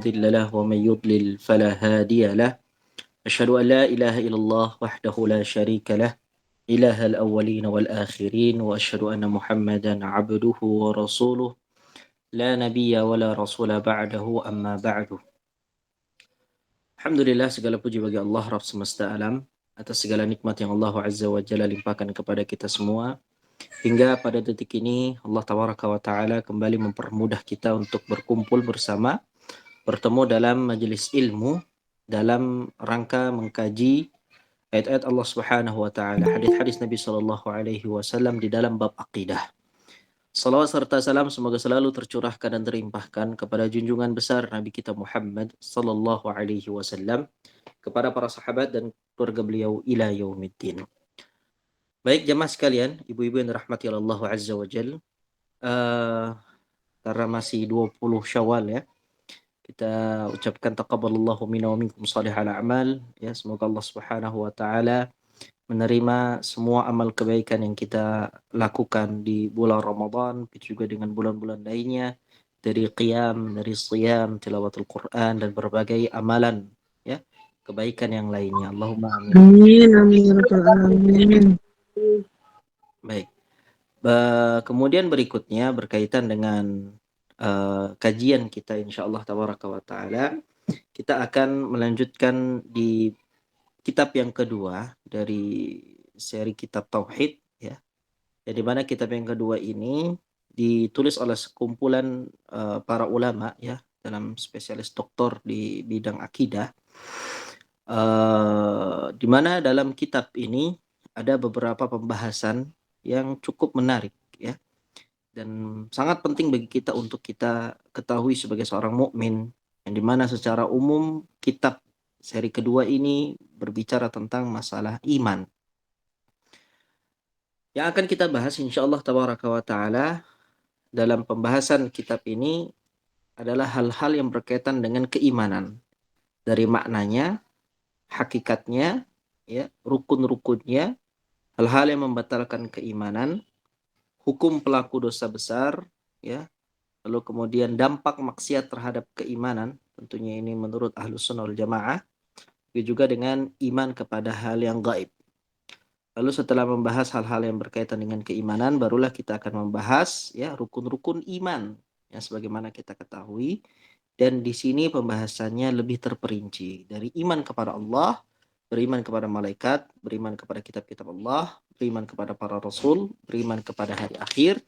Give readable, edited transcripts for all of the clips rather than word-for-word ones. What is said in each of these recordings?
مضل له ومن يضلل فلا هادي له أشهد أن لا إله إلا الله وحده لا شريك له إله الأولين والآخرين وأشهد أن محمدا عبده ورسوله لا نبي ولا رسول بعده أما بعد. Alhamdulillah, segala puji bagi Allah Rabb semesta alam atas segala nikmat yang Allah Azza wa Jalla limpahkan kepada kita semua. Hingga pada detik ini Allah Tabaraka wa Ta'ala kembali mempermudah kita untuk berkumpul bersama, bertemu dalam majelis ilmu dalam rangka mengkaji ayat-ayat Allah Subhanahu wa taala, hadis-hadis Nabi sallallahu alaihi wasallam di dalam bab akidah. Salawat serta salam semoga selalu tercurahkan dan terimpahkan kepada junjungan besar Nabi kita Muhammad sallallahu alaihi wasallam, kepada para sahabat dan keluarga beliau ila yaumiddin. Baik jemaah sekalian, ibu-ibu yang dirahmati Allah Azza wa Jalla, karena masih 20 Syawal ya, kita ucapkan taqabbalallahu minna wa minkum salihal a'mal ya, semoga Allah Subhanahu wa taala menerima semua amal kebaikan yang kita lakukan di bulan Ramadan, begitu juga dengan bulan-bulan lainnya, dari qiyam, dari siyam, tilawatul Quran dan berbagai amalan ya, kebaikan yang lainnya. Allahumma amin. Amin, amin, ya rabbal alamin. Baik. Kemudian berikutnya berkaitan dengan kajian kita insyaallah tabaraka wa taala, kita akan melanjutkan di kitab yang kedua dari seri kitab Tauhid ya. Di mana kitab yang kedua ini ditulis oleh sekumpulan para ulama ya, dalam spesialis doktor di bidang akidah. Di mana dalam kitab ini ada beberapa pembahasan yang cukup menarik ya, dan sangat penting bagi kita untuk kita ketahui sebagai seorang mukmin, yang dimana secara umum kitab seri kedua ini berbicara tentang masalah iman. Yang akan kita bahas insyaallah tabaraka wa taala dalam pembahasan kitab ini adalah hal-hal yang berkaitan dengan keimanan, dari maknanya, hakikatnya, ya, rukun-rukunnya, hal-hal yang membatalkan keimanan, hukum pelaku dosa besar, ya, lalu kemudian dampak maksiat terhadap keimanan, tentunya ini menurut Ahlus Sunnah wal Jamaah, juga dengan iman kepada hal yang gaib. Lalu setelah membahas hal-hal yang berkaitan dengan keimanan, barulah kita akan membahas ya rukun-rukun iman yang sebagaimana kita ketahui, dan di sini pembahasannya lebih terperinci dari iman kepada Allah, beriman kepada malaikat, beriman kepada kitab-kitab Allah, beriman kepada para rasul, beriman kepada hari akhir,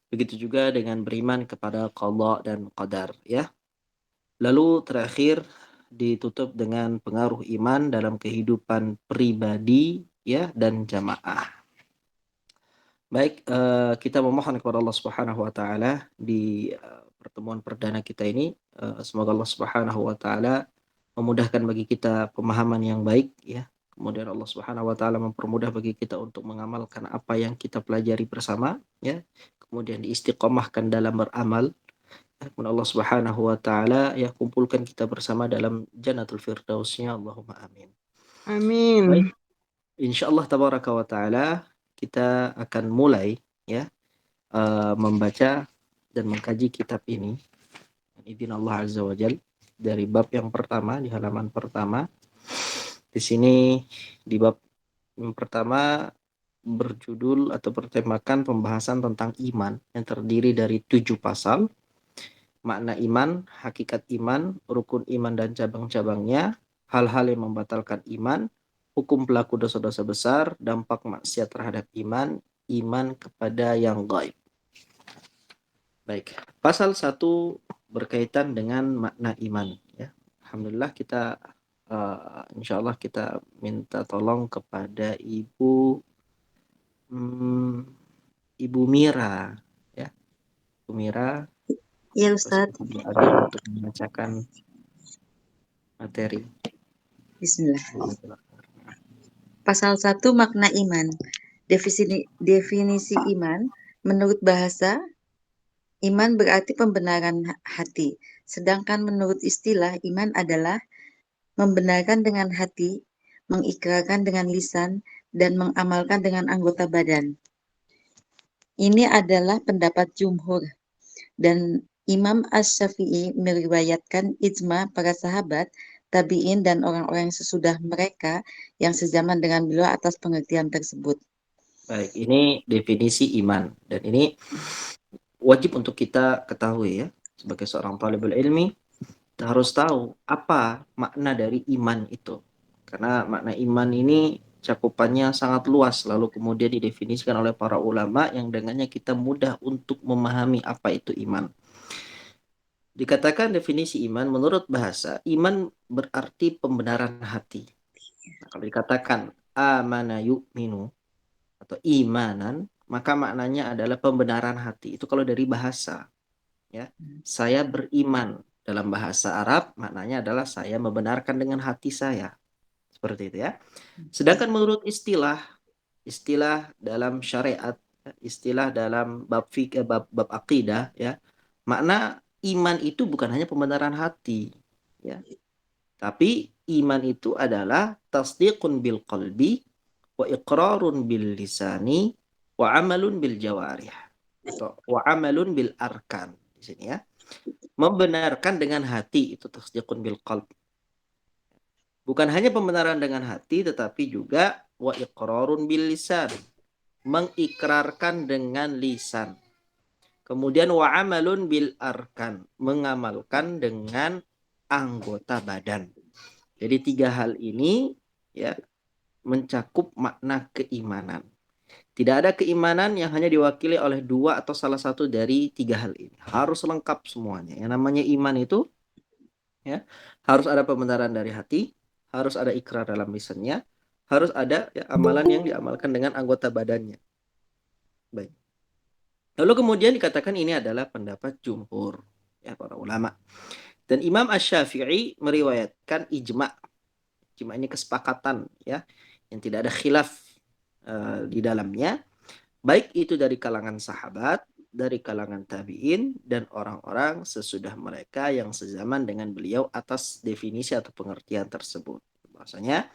begitu juga dengan beriman kepada qada dan qadar ya. Lalu terakhir ditutup dengan pengaruh iman dalam kehidupan pribadi ya dan jamaah. Baik, kita memohon kepada Allah Subhanahu wa taala di pertemuan perdana kita ini, semoga Allah Subhanahu wa taala memudahkan bagi kita pemahaman yang baik ya. Kemudian Allah Subhanahu wa taala mempermudah bagi kita untuk mengamalkan apa yang kita pelajari bersama ya. Kemudian diistiqomahkan dalam beramal. Kemudian Allah Subhanahu wa taala ya kumpulkan kita bersama dalam Jannatul Firdausnya, Allahumma amin. Amin. Baik, insyaallah tabaraka wa taala kita akan mulai ya membaca dan mengkaji kitab ini izin Allah Azza wa Jal, dari bab yang pertama di halaman pertama. Di sini di bab yang pertama berjudul atau bertemakan pembahasan tentang iman yang terdiri dari 7 pasal. Makna iman, hakikat iman, rukun iman dan cabang-cabangnya, hal-hal yang membatalkan iman, hukum pelaku dosa-dosa besar, dampak maksiat terhadap iman, iman kepada yang gaib. Baik, pasal 1 berkaitan dengan makna iman ya. Alhamdulillah kita insyaallah kita minta tolong kepada Ibu Mira ya. Ibu Mira, Ya Ustaz. untuk membacakan materi. Bismillah. Pasal 1 makna iman. Definisi iman menurut bahasa, iman berarti pembenaran hati. Sedangkan menurut istilah, iman adalah membenarkan dengan hati, mengikrarkan dengan lisan, dan mengamalkan dengan anggota badan. Ini adalah pendapat jumhur dan Imam Asy-Syafi'i meriwayatkan ijma para sahabat, tabi'in, dan orang-orang sesudah mereka yang sezaman dengan beliau atas pengertian tersebut. Baik, ini definisi iman. Dan ini wajib untuk kita ketahui ya. Sebagai seorang talibul ilmi, kita harus tahu apa makna dari iman itu. Karena makna iman ini cakupannya sangat luas, lalu kemudian didefinisikan oleh para ulama yang dengannya kita mudah untuk memahami apa itu iman. Dikatakan definisi iman menurut bahasa, iman berarti pembenaran hati. Nah, kalau dikatakan amana yu'minu atau imanan, maka maknanya adalah pembenaran hati. Itu kalau dari bahasa, ya. Saya beriman dalam bahasa Arab maknanya adalah saya membenarkan dengan hati saya. Seperti itu ya. Sedangkan menurut istilah dalam syariat, istilah dalam bab fikih, bab akidah ya, makna iman itu bukan hanya pembenaran hati, ya. Tapi iman itu adalah tasdiqun bil qalbi wa iqrarun bil lisani wa amalun bil jawarih atau wa amalun bil arkan di sini ya. Membenarkan dengan hati itu tasdiqun bil qalb. Bukan hanya pembenaran dengan hati tetapi juga wa iqrarun bil lisan, mengikrarkan dengan lisan. Kemudian wa amalun bil arkan, mengamalkan dengan anggota badan. Jadi tiga hal ini ya mencakup makna keimanan. Tidak ada keimanan yang hanya diwakili oleh dua atau salah satu dari tiga hal ini. Harus lengkap semuanya. Yang namanya iman itu ya harus ada pembenaran dari hati, harus ada ikrar dalam lisannya, harus ada ya, amalan yang diamalkan dengan anggota badannya. Baik. Lalu kemudian dikatakan ini adalah pendapat jumhur ya para ulama. Dan Imam Asy-Syafi'i meriwayatkan ijma. Ijma ini kesepakatan ya yang tidak ada khilaf di dalamnya, baik itu dari kalangan sahabat, dari kalangan tabi'in, dan orang-orang sesudah mereka yang sezaman dengan beliau atas definisi atau pengertian tersebut. Bahwasanya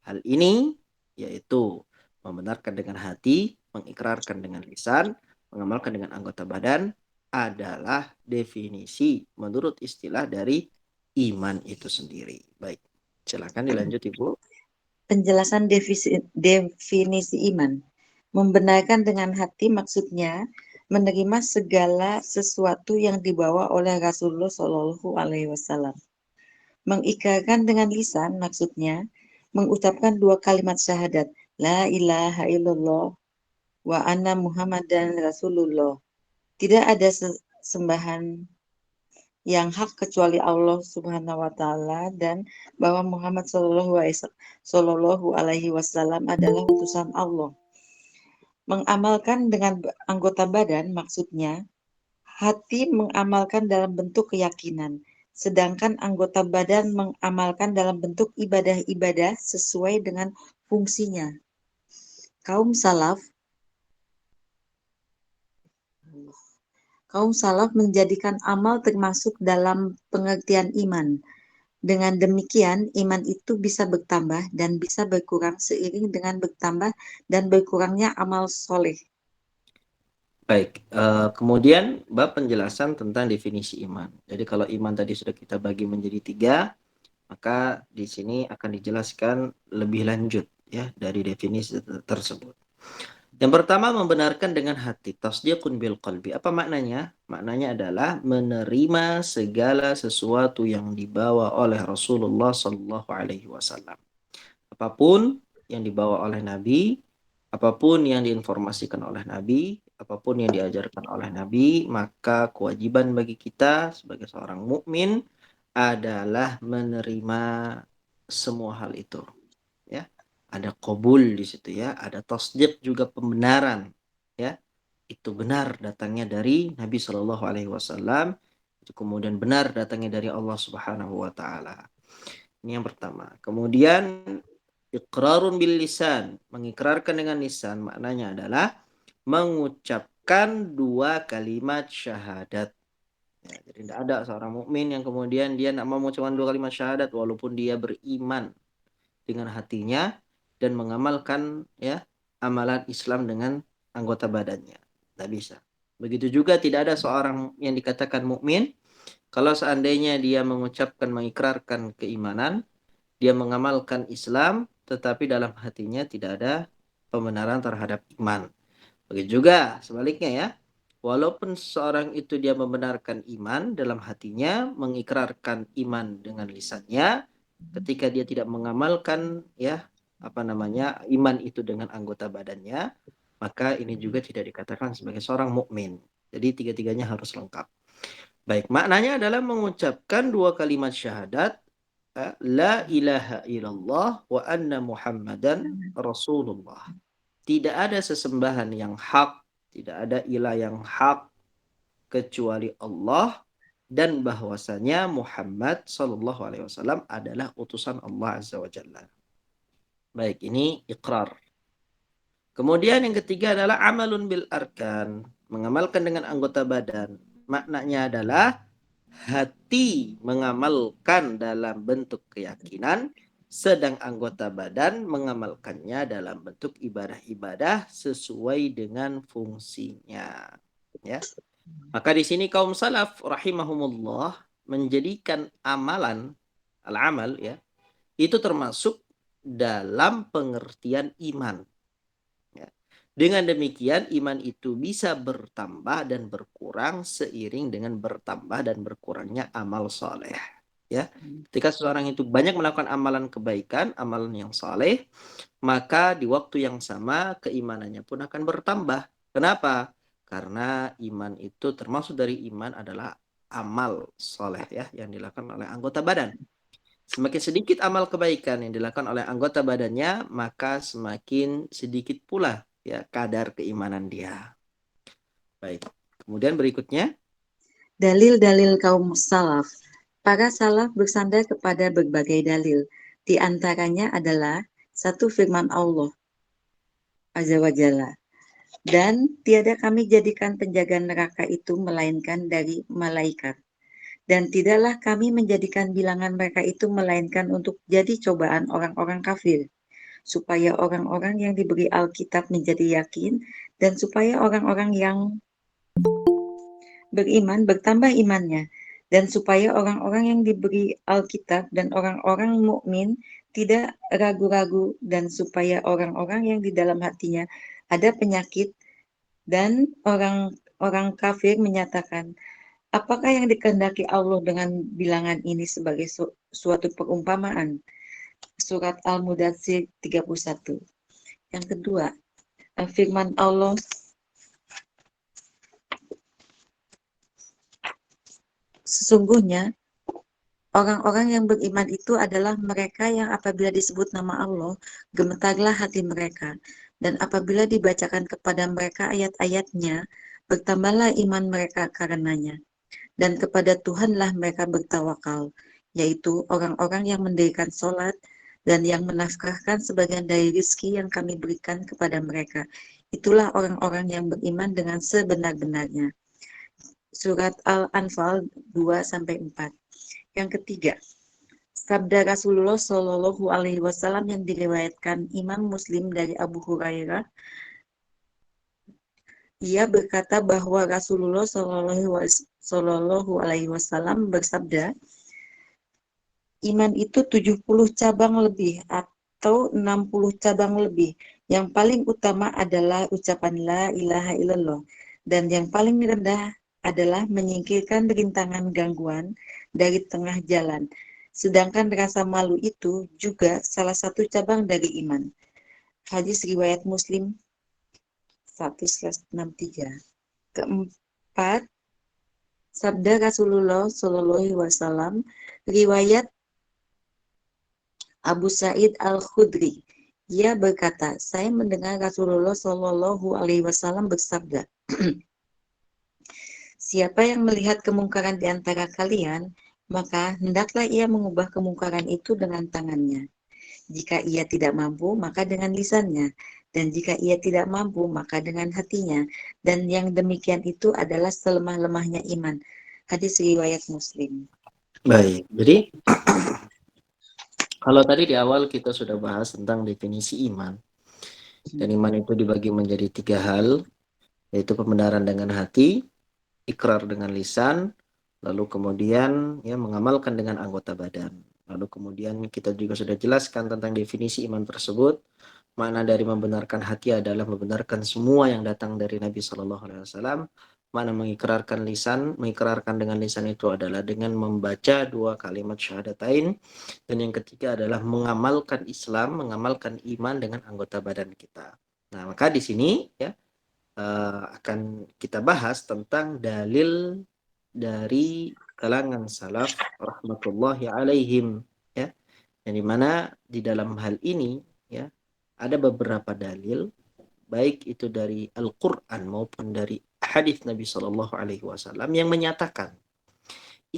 hal ini yaitu membenarkan dengan hati, mengikrarkan dengan lisan, mengamalkan dengan anggota badan adalah definisi menurut istilah dari iman itu sendiri. Baik, silakan dilanjut Ibu. Penjelasan definisi iman. Membenarkan dengan hati maksudnya menerima segala sesuatu yang dibawa oleh Rasulullah Shallallahu Alaihi Wasallam. Mengikrarkan dengan lisan maksudnya mengucapkan dua kalimat syahadat, La ilaha illallah wa anna Muhammadan Rasulullah. Tidak ada sembahan yang hak kecuali Allah Subhanahu wa taala dan bahwa Muhammad Shallallahu alaihi wasallam adalah utusan Allah. Mengamalkan dengan anggota badan maksudnya hati mengamalkan dalam bentuk keyakinan, sedangkan anggota badan mengamalkan dalam bentuk ibadah-ibadah sesuai dengan fungsinya. Kaum salaf menjadikan amal termasuk dalam pengertian iman. Dengan demikian, iman itu bisa bertambah dan bisa berkurang seiring dengan bertambah dan berkurangnya amal soleh. Baik, kemudian bab penjelasan tentang definisi iman. Jadi kalau iman tadi sudah kita bagi menjadi tiga, maka di sini akan dijelaskan lebih lanjut ya dari definisi tersebut. Yang pertama membenarkan dengan hati, tasdiqun bil qalbi. Apa maknanya? Maknanya adalah menerima segala sesuatu yang dibawa oleh Rasulullah Sallallahu Alaihi Wasallam. Apapun yang dibawa oleh Nabi, apapun yang diinformasikan oleh Nabi, apapun yang diajarkan oleh Nabi, maka kewajiban bagi kita sebagai seorang mukmin adalah menerima semua hal itu. Ya, ada qabul di situ ya, ada tasdiq juga pembenaran. Ya, itu benar datangnya dari Nabi Shallallahu Alaihi Wasallam, itu kemudian benar datangnya dari Allah Subhanahu Wa Taala. Ini yang pertama. Kemudian iqrarun bil lisan, mengikrarkan dengan lisan maknanya adalah mengucapkan dua kalimat syahadat. Ya, jadi tidak ada seorang mukmin yang kemudian dia nak mau mengucapkan dua kalimat syahadat walaupun dia beriman dengan hatinya dan mengamalkan ya amalan Islam dengan anggota badannya. Tidak bisa. Begitu juga tidak ada seorang yang dikatakan mukmin kalau seandainya dia mengucapkan, mengikrarkan keimanan, dia mengamalkan Islam, tetapi dalam hatinya tidak ada pembenaran terhadap iman. Begitu juga sebaliknya ya. Walaupun seorang itu dia membenarkan iman dalam hatinya, mengikrarkan iman dengan lisannya, ketika dia tidak mengamalkan ya iman itu dengan anggota badannya, maka ini juga tidak dikatakan sebagai seorang mukmin. Jadi tiga-tiganya harus lengkap. Baik, maknanya adalah mengucapkan dua kalimat syahadat, la ilaha illallah wa anna muhammadan rasulullah. Tidak ada sesembahan yang hak, tidak ada ilah yang hak kecuali Allah, dan bahwasanya Muhammad Sallallahu Alaihi Wasallam adalah utusan Allah Azza wa Jalla. Baik, ini ikrar. Kemudian yang ketiga adalah amalun bil arkan, mengamalkan dengan anggota badan. Maknanya adalah hati mengamalkan dalam bentuk keyakinan, sedang anggota badan mengamalkannya dalam bentuk ibadah-ibadah sesuai dengan fungsinya. Ya. Maka di sini kaum salaf rahimahumullah menjadikan amalan, al-amal ya, itu termasuk dalam pengertian iman. Ya. Dengan demikian iman itu bisa bertambah dan berkurang seiring dengan bertambah dan berkurangnya amal soleh. Ya, ketika seseorang itu banyak melakukan amalan kebaikan, amalan yang soleh, maka di waktu yang sama keimanannya pun akan bertambah. Kenapa? Karena iman itu termasuk dari iman adalah amal soleh ya yang dilakukan oleh anggota badan. Semakin sedikit amal kebaikan yang dilakukan oleh anggota badannya, maka semakin sedikit pula ya kadar keimanan dia. Baik. Kemudian berikutnya, Dalil-dalil kaum salaf. Para salaf bersandar kepada berbagai dalil. Di antaranya adalah satu firman Allah Azza wa Jalla. Dan tiada kami jadikan penjaga neraka itu melainkan dari malaikat. Dan tidaklah kami menjadikan bilangan mereka itu melainkan untuk jadi cobaan orang-orang kafir, supaya orang-orang yang diberi Alkitab menjadi yakin, dan supaya orang-orang yang beriman bertambah imannya, dan supaya orang-orang yang diberi Alkitab dan orang-orang mukmin tidak ragu-ragu, dan supaya orang-orang yang di dalam hatinya ada penyakit dan orang-orang kafir menyatakan, apakah yang dikehendaki Allah dengan bilangan ini sebagai suatu perumpamaan? Surat Al-Mudatsir 31. Yang kedua, firman Allah sesungguhnya orang-orang yang beriman itu adalah mereka yang apabila disebut nama Allah, gemetarlah hati mereka. Dan apabila dibacakan kepada mereka ayat-ayatnya, bertambahlah iman mereka karenanya. Dan kepada Tuhanlah mereka bertawakal, yaitu orang-orang yang mendirikan sholat dan yang menafkahkan sebagian dari rizki yang kami berikan kepada mereka. Itulah orang-orang yang beriman dengan sebenar-benarnya. Surat Al-Anfal 2-4. Yang ketiga, sabda Rasulullah Shallallahu Alaihi Wasallam yang diriwayatkan Imam Muslim dari Abu Hurairah. Ia berkata bahwa Rasulullah Shallallahu Alaihi Wasallam bersabda, iman itu 70 cabang lebih atau 60 cabang lebih. Yang paling utama adalah ucapan la ilaha illallah, dan yang paling rendah adalah menyingkirkan rintangan gangguan dari tengah jalan. Sedangkan rasa malu itu juga salah satu cabang dari iman. Hadis riwayat Muslim 1/63. Keempat, sabda Rasulullah Shallallahu Alaihi Wasallam riwayat Abu Sa'id Al-Khudri. Ia berkata, saya mendengar Rasulullah Shallallahu Alaihi Wasallam bersabda, siapa yang melihat kemungkaran di antara kalian, maka hendaklah ia mengubah kemungkaran itu dengan tangannya. Jika ia tidak mampu, maka dengan lisannya. Dan jika ia tidak mampu, maka dengan hatinya. Dan yang demikian itu adalah selemah-lemahnya iman. Hadis riwayat Muslim. baik. Jadi kalau tadi di awal kita sudah bahas tentang definisi iman. Dan iman itu dibagi menjadi tiga hal. yaitu pembenaran dengan hati, ikrar dengan lisan, lalu kemudian ya mengamalkan dengan anggota badan. Lalu kemudian kita juga sudah jelaskan tentang definisi iman tersebut. Makna dari membenarkan hati adalah membenarkan semua yang datang dari Nabi Shallallahu Alaihi Wasallam. Makna mengikrarkan lisan, mengikrarkan dengan lisan itu adalah dengan membaca dua kalimat syahadatain. Dan yang ketiga adalah mengamalkan Islam, mengamalkan iman dengan anggota badan kita. Nah, maka di sini ya akan kita bahas tentang dalil dari kalangan salaf rahmatullahi alaihim, ya, yang dimana di dalam hal ini ya ada beberapa dalil baik itu dari Al-Quran maupun dari hadis Nabi Shallallahu Alaihi Wasallam yang menyatakan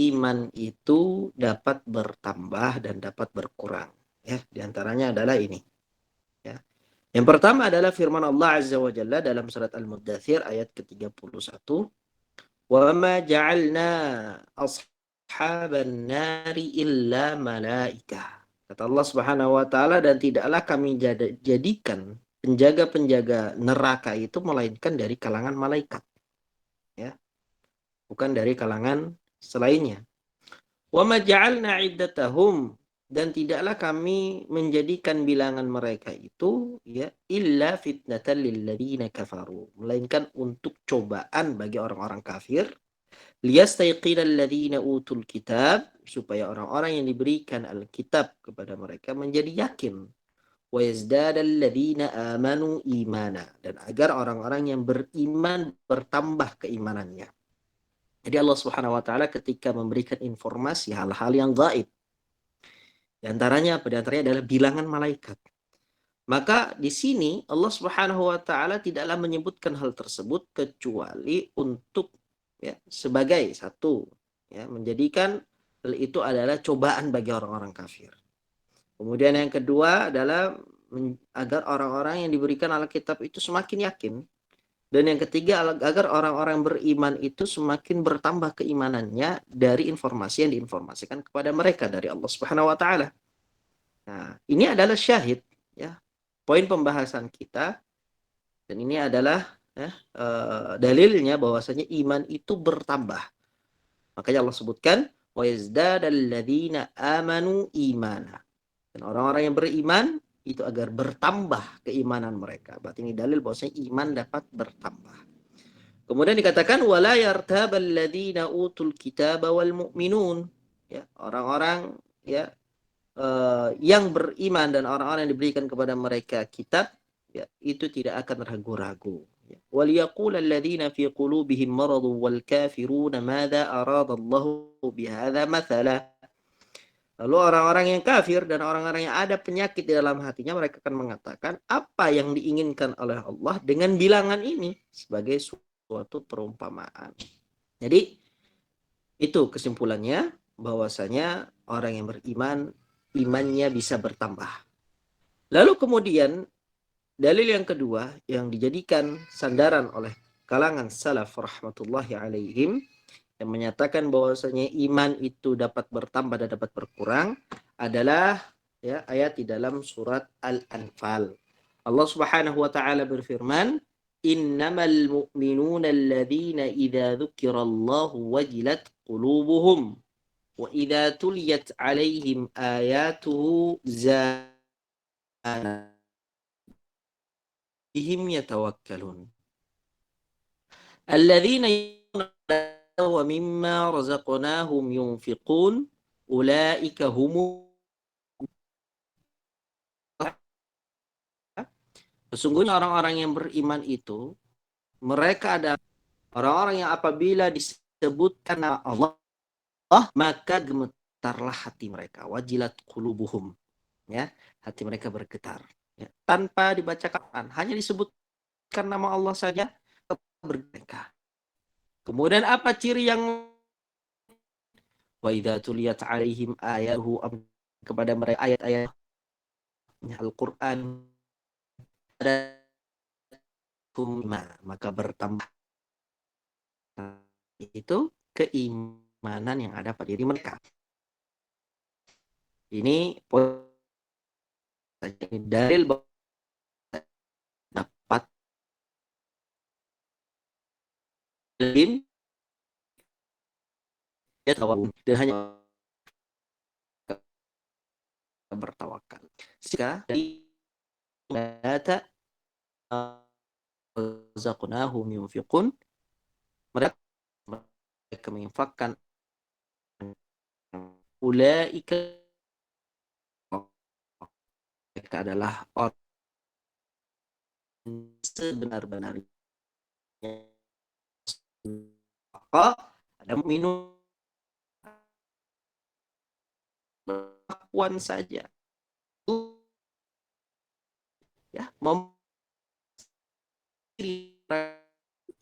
iman itu dapat bertambah dan dapat berkurang, ya, diantaranya adalah ini, ya. Yang pertama adalah firman Allah Azza wa Jalla dalam surat Al-Muddathir ayat ke-31, وَمَا جَعَلْنَا أَصْحَابَ النَّارِ إِلَّا مَلَائِكَةً. Kata Allah Subhanahu wa taala, dan tidaklah kami jadikan penjaga-penjaga neraka itu melainkan dari kalangan malaikat, ya, bukan dari kalangan selainnya. وَمَا جَعَلْنَا عِدَّتَهُمْ, dan tidaklah kami menjadikan bilangan mereka itu ya illa fitnatan lilladzina kafaru, melainkan untuk cobaan bagi orang-orang kafir, liyastayqina alladzina utul kitab, supaya orang-orang yang diberikan Alkitab kepada mereka menjadi yakin, wa yazdada alladzina amanu imana, dan agar orang-orang yang beriman bertambah keimanannya. Jadi Allah Subhanahu wa taala ketika memberikan informasi hal-hal yang gaib, di antaranya apa? Di antaranya adalah bilangan malaikat. Maka di sini Allah Subhanahu wa taala tidaklah menyebutkan hal tersebut kecuali untuk ya sebagai satu ya menjadikan hal itu adalah cobaan bagi orang-orang kafir. Kemudian yang kedua adalah agar orang-orang yang diberikan Alkitab itu semakin yakin. Dan yang ketiga agar orang-orang beriman itu semakin bertambah keimanannya dari informasi yang diinformasikan kepada mereka dari Allah Subhanahu wa taala. Nah, ini adalah syahid ya. Poin pembahasan kita, dan ini adalah ya, dalilnya bahwasanya iman itu bertambah. Makanya Allah sebutkan wa yazdadalladzina amanu imana. Dan orang-orang yang beriman itu agar bertambah keimanan mereka. Berarti ini dalil bahwasanya iman dapat bertambah. Kemudian dikatakan wala yartaballadzina utul kitaba wal mu'minun. Ya, orang-orang ya yang beriman dan orang-orang yang diberikan kepada mereka kitab ya, itu tidak akan ragu-ragu. وَلْيَقُولَ الَّذِينَ فِي قُلُوبِهِمْ مَرَضٌ وَالْكَافِرُونَ مَاذَا أَرَادَ اللَّهُ بِهَذَا مَثَلًا. Lalu orang-orang yang kafir dan orang-orang yang ada penyakit di dalam hatinya, mereka akan mengatakan apa yang diinginkan oleh Allah dengan bilangan ini sebagai suatu perumpamaan. Jadi itu kesimpulannya, bahwasanya orang yang beriman imannya bisa bertambah. Lalu kemudian dalil yang kedua yang dijadikan sandaran oleh kalangan salaf rahmatullahi alaihim yang menyatakan bahwasanya iman itu dapat bertambah dan dapat berkurang adalah ya ayat di dalam surat Al-Anfal. Allah Subhanahu wa taala berfirman, "Innamal mu'minuna alladzina idza dzukirallahu wajilat qulubuhum wa idza tuliyat 'alaihim ayatuhu zadatuhum yatawakkalun. Alladzina wa mimma razaqnahum yunfiqun ulaika humul." Sesungguhnya orang-orang yang beriman itu mereka adalah orang-orang yang apabila disebutkan nama Allah maka gemetarlah hati mereka, wajilat qulubuhum, ya, hati mereka bergetar, ya, tanpa dibacakan, hanya disebutkan nama Allah saja bergetar. Kemudian apa ciri yang wa idza tuliyat alaihim ayatuhu, kepada mereka ayat-ayat Al-Qur'an maka bertambah itu keimanan yang ada pada diri mereka. Ini dalil dapat alim ya tawakal dan hanya bertawakal. Jika dari data razaqnahum yunfiqun, mereka menginfakkan, ulaika mereka adalah orang sebenar-benarnya, maka ada minum pengakuan saja ya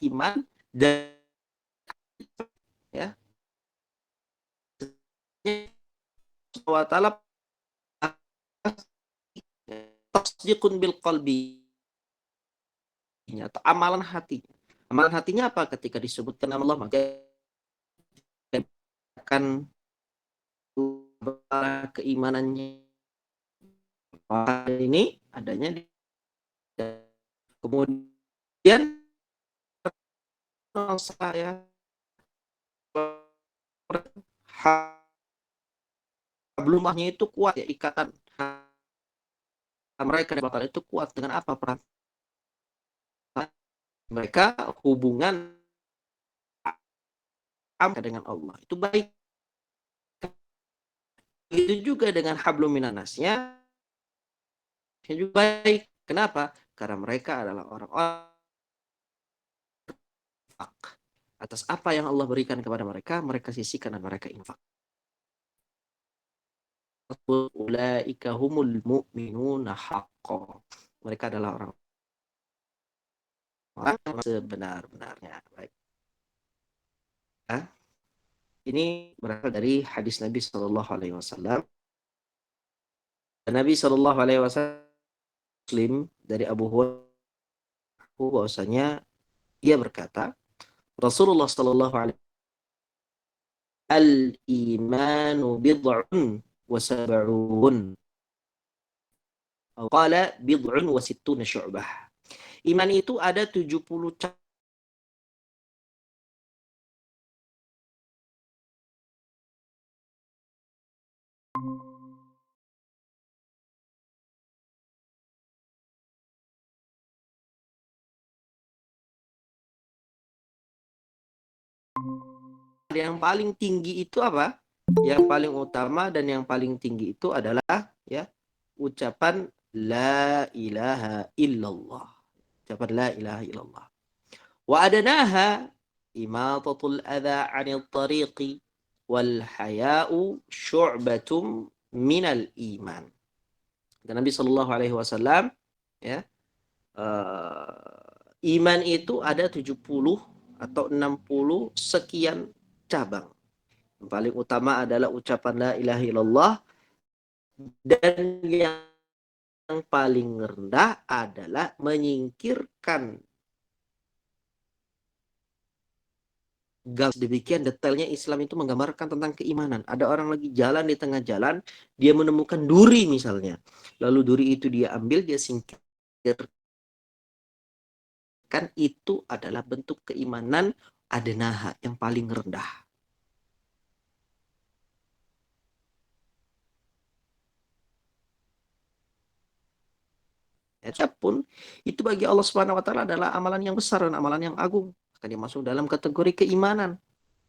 iman dan ya wa ta'ala tasdiqun bil qalbi, atau amalan hati. Amalan hatinya apa? Ketika disebutkan nama Allah, maka akan keimanannya ini adanya di, kemudian saya hablumahnya itu kuat ya, ikatan mereka itu kuat dengan apa? Peran mereka hubungan dengan Allah itu baik. Itu juga dengan hablum minannasnya juga baik. Kenapa? Karena mereka adalah orang-orang atas apa yang Allah berikan kepada mereka, mereka sisihkan dan mereka infak. Ulaika humul mu'minuna haqqan. Mereka adalah orang-orang sebenar-benarnya. Baik. Nah, ini berasal dari hadis Nabi Shallallahu Alaihi Wasallam. Nabi Shallallahu Alaihi Wasallam dari Abu Hurairah bahwasanya ia berkata, Rasulullah Shallallahu Alaihi Wasallam, al-imanu bid'un wa sab'un. Qala bid'un wa sittuna syu'bah. Iman itu ada 70 cabang. Yang paling tinggi itu apa? Yang paling utama dan yang paling tinggi itu adalah ya ucapan la ilaha illallah. Ucapan la ilaha illallah. Wa adanaha imatatul adha 'anil tariqi wal haya'u syu'batum minal iman. Dan Nabi Shallallahu Alaihi Wasallam ya iman itu ada 70 atau 60 sekian cabang. Yang paling utama adalah ucapan la ilaha illallah, dan yang paling rendah adalah menyingkirkan. Demikian detailnya Islam itu menggambarkan tentang keimanan. Ada orang lagi jalan di tengah jalan, dia menemukan duri misalnya. Lalu duri itu dia ambil, dia singkirkan. Itu adalah bentuk keimanan adnaha, yang paling rendah. Pun itu bagi Allah Subhanahu wa taala adalah amalan yang besar dan amalan yang agung. Akan dimasuk dalam kategori keimanan.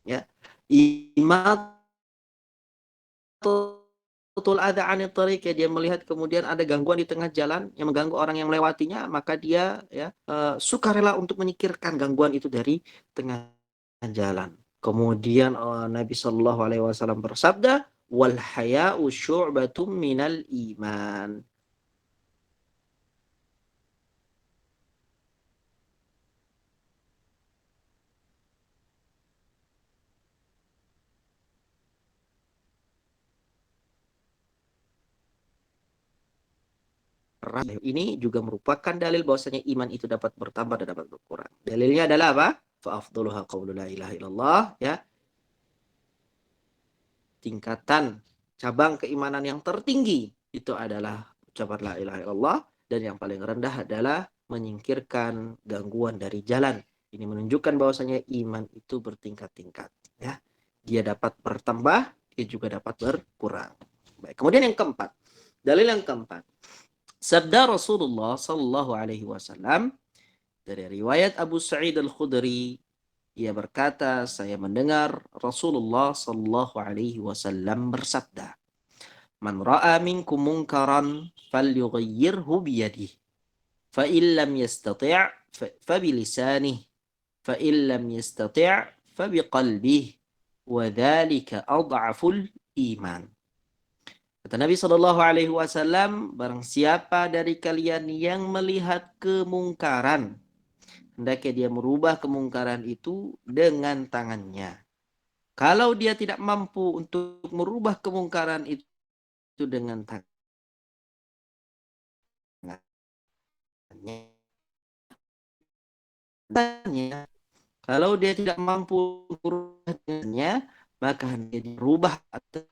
Ya. Iman betul ada anil tariq, ya, dia melihat kemudian ada gangguan di tengah jalan yang mengganggu orang yang melewatinya, maka dia ya sukarela untuk menyingkirkan gangguan itu dari tengah jalan. Kemudian Nabi Shallallahu Alaihi Wasallam bersabda, wal haya'u syu'batum minal iman. Ini juga merupakan dalil bahwasanya iman itu dapat bertambah dan dapat berkurang. Dalilnya adalah apa? Fa afdaluha qaulu la ilaha illallah, ya. Tingkatan cabang keimanan yang tertinggi itu adalah ucapan la ilaha illallah, dan yang paling rendah adalah menyingkirkan gangguan dari jalan. Ini menunjukkan bahwasanya iman itu bertingkat-tingkat, ya. Dia dapat bertambah, dia juga dapat berkurang. Baik, kemudian yang keempat, dalil yang keempat, sabda Rasulullah Sallallahu Alaihi Wasallam dari riwayat Abu Sa'id Al-Khudri, ia berkata, saya mendengar Rasulullah Sallallahu Alaihi Wasallam bersabda, "Man ra'a minkum munkaran falyughayyirhu biyadihi, fa in lam yastati' fa bilisanihi, fa in lam yastati' fa biqalbihi, wa dzalika adhaful iman." Kata Nabi Shallallahu Alaihi Wasallam, barang siapa dari kalian yang melihat kemungkaran, hendaknya dia merubah kemungkaran itu dengan tangannya. Kalau dia tidak mampu untuk merubah kemungkaran itu dengan tangannya, kalau dia tidak mampu merubah dengannya, maka dia dirubah atau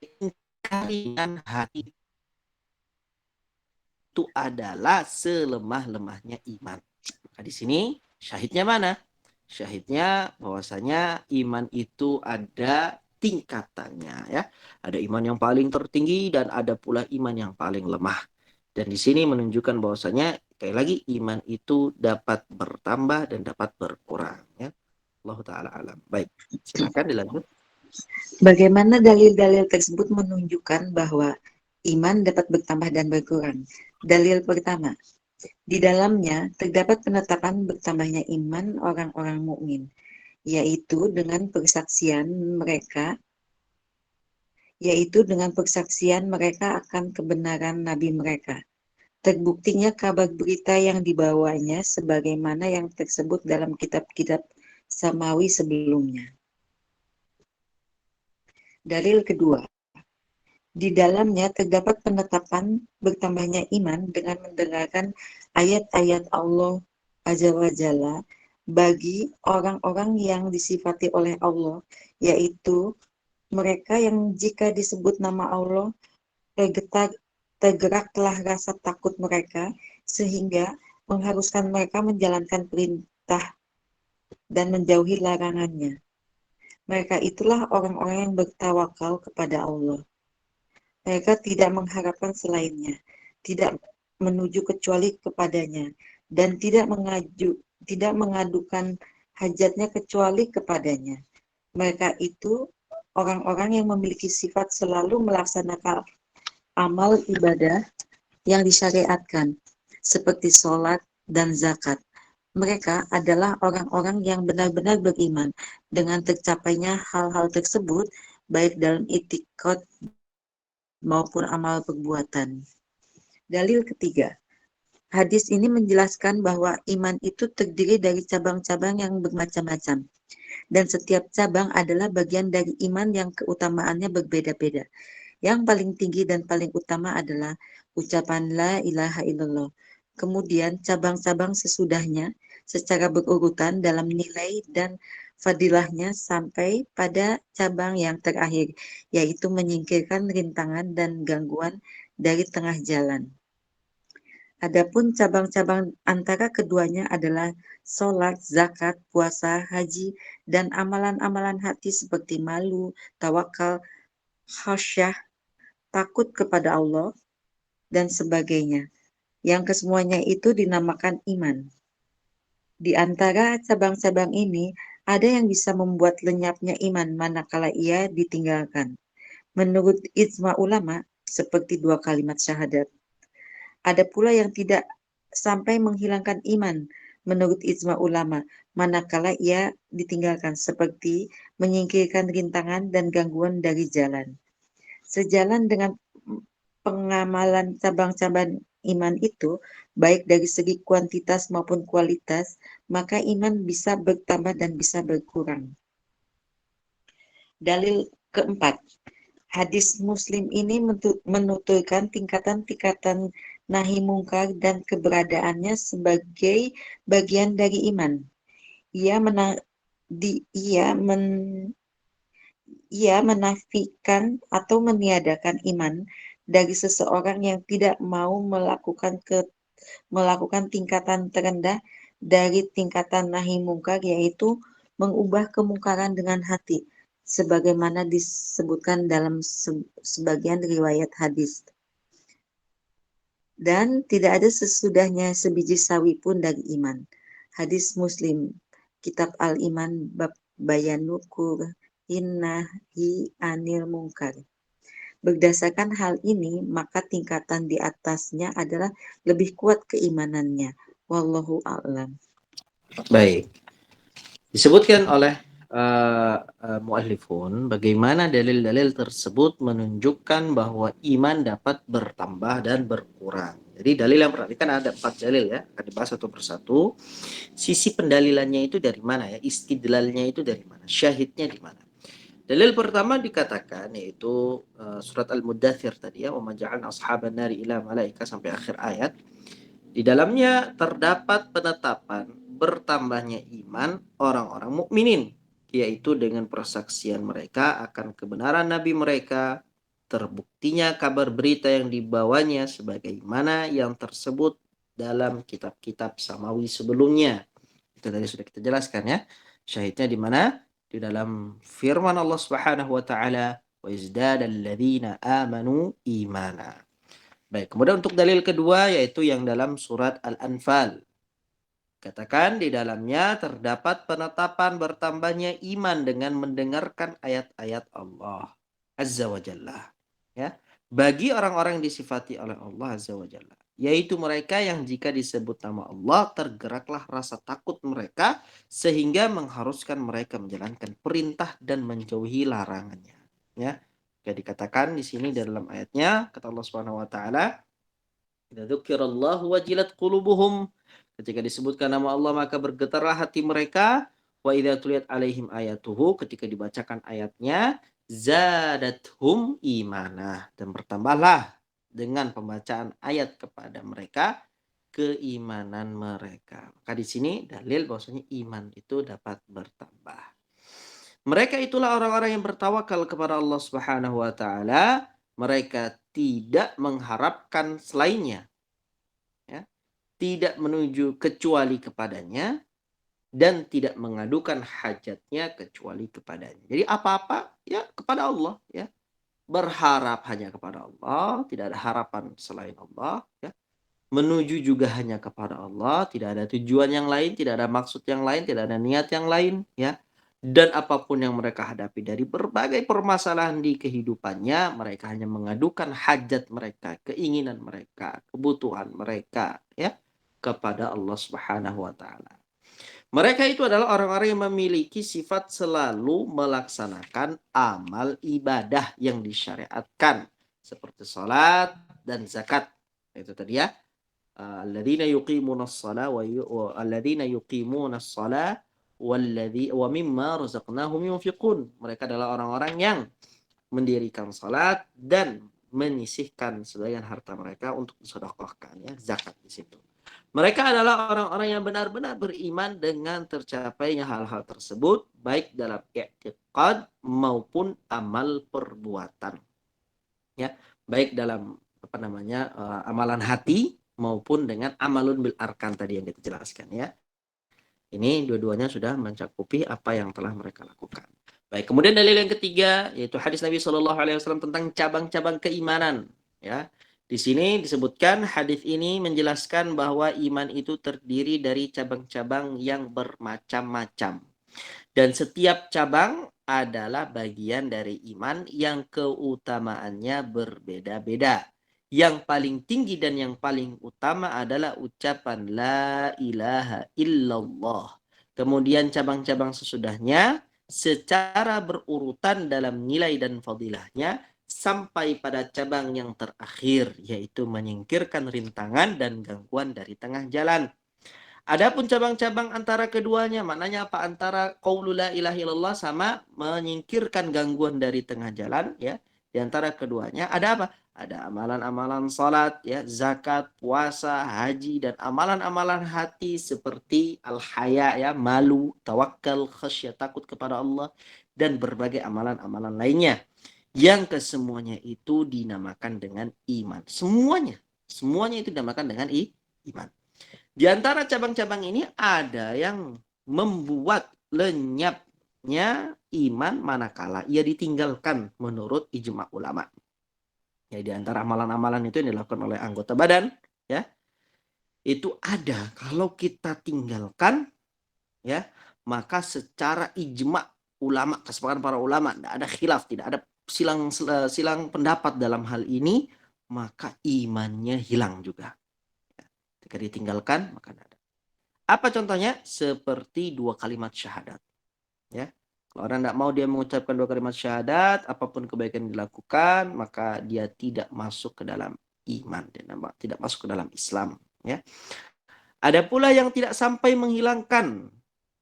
dengan hati. Itu adalah selemah-lemahnya iman. Nah, di sini syahidnya mana? Syahidnya bahwasanya iman itu ada tingkatannya, ya. Ada iman yang paling tertinggi dan ada pula iman yang paling lemah. Dan di sini menunjukkan bahwasanya sekali lagi iman itu dapat bertambah dan dapat berkurang, ya. Allah taala alam. Baik, silakan dilanjut. Bagaimana dalil-dalil tersebut menunjukkan bahwa iman dapat bertambah dan berkurang? Dalil pertama, di dalamnya terdapat penetapan bertambahnya iman orang-orang mukmin, yaitu dengan persaksian mereka akan kebenaran nabi mereka. Terbuktinya kabar berita yang dibawanya sebagaimana yang tersebut dalam kitab-kitab samawi sebelumnya. Dalil kedua, di dalamnya terdapat penetapan bertambahnya iman dengan mendengarkan ayat-ayat Allah Azza wa Jalla bagi orang-orang yang disifati oleh Allah, yaitu mereka yang jika disebut nama Allah tergeraklah rasa takut mereka sehingga mengharuskan mereka menjalankan perintah dan menjauhi larangannya. Mereka itulah orang-orang yang bertawakal kepada Allah. Mereka tidak mengharapkan selainnya, tidak menuju kecuali kepadanya, dan tidak mengadukan hajatnya kecuali kepadanya. Mereka itu orang-orang yang memiliki sifat selalu melaksanakan amal ibadah yang disyariatkan, seperti sholat dan zakat. Mereka adalah orang-orang yang benar-benar beriman dengan tercapainya hal-hal tersebut, baik dalam itikad maupun amal perbuatan. Dalil ketiga, hadis ini menjelaskan bahwa iman itu terdiri dari cabang-cabang yang bermacam-macam, dan setiap cabang adalah bagian dari iman yang keutamaannya berbeda-beda. Yang paling tinggi dan paling utama adalah ucapan la ilaha illallah. Kemudian cabang-cabang sesudahnya secara berurutan dalam nilai dan fadilahnya sampai pada cabang yang terakhir, yaitu menyingkirkan rintangan dan gangguan dari tengah jalan. Adapun cabang-cabang antara keduanya adalah sholat, zakat, puasa, haji, dan amalan-amalan hati seperti malu, tawakal, khasyah, takut kepada Allah, dan sebagainya. Yang kesemuanya itu dinamakan iman. Di antara cabang-cabang ini, ada yang bisa membuat lenyapnya iman manakala ia ditinggalkan. Menurut ijma ulama, seperti 2 kalimat syahadat. Ada pula yang tidak sampai menghilangkan iman, menurut ijma ulama, manakala ia ditinggalkan, seperti menyingkirkan rintangan dan gangguan dari jalan. Sejalan dengan pengamalan cabang-cabang iman itu, baik dari segi kuantitas maupun kualitas, maka iman bisa bertambah dan bisa berkurang. Dalil keempat, hadis Muslim ini menuturkan tingkatan-tingkatan nahi mungkar dan keberadaannya sebagai bagian dari iman. Ia menafikan atau meniadakan iman dari seseorang yang tidak mau melakukan tingkatan terendah dari tingkatan nahi mungkar, yaitu mengubah kemungkaran dengan hati, sebagaimana disebutkan dalam sebagian riwayat hadis. Dan tidak ada sesudahnya sebiji sawi pun dari iman. Hadis Muslim, Kitab Al-Iman, bab Bayanu Nahi Anil Mungkar. Berdasarkan hal ini, maka tingkatan di atasnya adalah lebih kuat keimanannya. Wallahu a'lam. Baik. Disebutkan oleh muallifun bagaimana dalil-dalil tersebut menunjukkan bahwa iman dapat bertambah dan berkurang. Jadi dalil yang perhatikan ada 4 dalil ya, akan dibahas satu persatu. Sisi pendalilannya itu dari mana ya? Istidlalnya itu dari mana? Syahidnya di mana? Dalil pertama dikatakan yaitu surat Al-Muddathir tadi ya, wa ma ja'alna ashaban nari ila malaika sampai akhir ayat. Di dalamnya terdapat penetapan bertambahnya iman orang-orang mukminin, yaitu dengan persaksian mereka akan kebenaran nabi mereka, terbuktinya kabar berita yang dibawanya sebagaimana yang tersebut dalam kitab-kitab samawi sebelumnya. Itu tadi sudah kita jelaskan ya. Syahidnya di mana? Di dalam firman Allah Subhanahu wa taala, "Wa izdadal ladzina amanu imana." Baik, kemudian untuk dalil kedua yaitu yang dalam surat Al-Anfal. Katakan di dalamnya terdapat penetapan bertambahnya iman dengan mendengarkan ayat-ayat Allah Azza wa Jalla. Ya, bagi orang-orang yang disifati oleh Allah Azza wa Jalla, yaitu mereka yang jika disebut nama Allah tergeraklah rasa takut mereka sehingga mengharuskan mereka menjalankan perintah dan menjauhi larangannya. Ya, dikatakan di sini dalam ayatnya kata Allah Subhanahu wa taala, "Idza dzukirallahu wajilat qulubuhum." Ketika disebutkan nama Allah maka bergetarlah hati mereka. Wa idza tuliyat alaihim ayatuhu, ketika dibacakan ayatnya zadathum imanah, dan bertambahlah dengan pembacaan ayat kepada mereka keimanan mereka. Maka di sini dalil bahwasanya iman itu dapat bertambah. Mereka itulah orang-orang yang bertawakal kepada Allah Subhanahu wa taala. Mereka tidak mengharapkan selainnya, ya. Tidak menuju kecuali kepadanya dan tidak mengadukan hajatnya kecuali kepadanya. Jadi apa-apa ya kepada Allah, ya. Berharap hanya kepada Allah, tidak ada harapan selain Allah, ya. Menuju juga hanya kepada Allah, tidak ada tujuan yang lain, tidak ada maksud yang lain, tidak ada niat yang lain, ya. Dan apapun yang mereka hadapi dari berbagai permasalahan di kehidupannya, mereka hanya mengadukan hajat mereka, keinginan mereka, kebutuhan mereka, ya, kepada Allah Subhanahu wa taala. Mereka itu adalah orang-orang yang memiliki sifat selalu melaksanakan amal ibadah yang disyariatkan seperti salat dan zakat. Itu tadi ya. Alladzina yuqimunas shalah wa alladzina yuqimunas shalah walladzi wa mimma razaqnahum yunfiqun. Mereka adalah orang-orang yang mendirikan salat dan menyisihkan sebagian harta mereka untuk disedekahkan, ya, zakat di situ. Mereka adalah orang-orang yang benar-benar beriman dengan tercapainya hal-hal tersebut baik dalam i'tiqad maupun amal perbuatan. Ya, baik dalam amalan hati maupun dengan amalun bil arkan tadi yang kita jelaskan, ya. Ini dua-duanya sudah mencakupi apa yang telah mereka lakukan. Baik, kemudian dalil yang ketiga yaitu hadis Nabi Shallallahu Alaihi Wasallam tentang cabang-cabang keimanan. Ya, di sini disebutkan hadis ini menjelaskan bahwa iman itu terdiri dari cabang-cabang yang bermacam-macam. Dan setiap cabang adalah bagian dari iman yang keutamaannya berbeda-beda. Yang paling tinggi dan yang paling utama adalah ucapan la ilaha illallah. Kemudian cabang-cabang sesudahnya secara berurutan dalam nilai dan fadilahnya sampai pada cabang yang terakhir, yaitu menyingkirkan rintangan dan gangguan dari tengah jalan. Adapun cabang-cabang antara keduanya, maknanya apa? Antara qaulul la ilaha illallah sama menyingkirkan gangguan dari tengah jalan, ya. Di antara keduanya ada apa? Ada amalan-amalan salat, ya, zakat, puasa, haji, dan amalan-amalan hati seperti al-haya, ya, malu, tawakal, khasyah, takut kepada Allah, dan berbagai amalan-amalan lainnya. Yang kesemuanya itu dinamakan dengan iman. Semuanya itu dinamakan dengan iman. Di antara cabang-cabang ini ada yang membuat lenyapnya iman manakala ia ditinggalkan menurut ijma ulama. Ya, di antara amalan-amalan itu yang dilakukan oleh anggota badan, ya, itu ada kalau kita tinggalkan, ya, maka secara ijma ulama, kesepakatan para ulama, tidak ada khilaf, tidak ada silang pendapat dalam hal ini, maka imannya hilang juga. Ketika ditinggalkan, maka tidak ada. Apa contohnya? Seperti 2 kalimat syahadat. Ya. Kalau orang tidak mau dia mengucapkan 2 kalimat syahadat, apapun kebaikan yang dilakukan, maka dia tidak masuk ke dalam iman, tidak masuk ke dalam Islam. Ya. Ada pula yang tidak sampai menghilangkan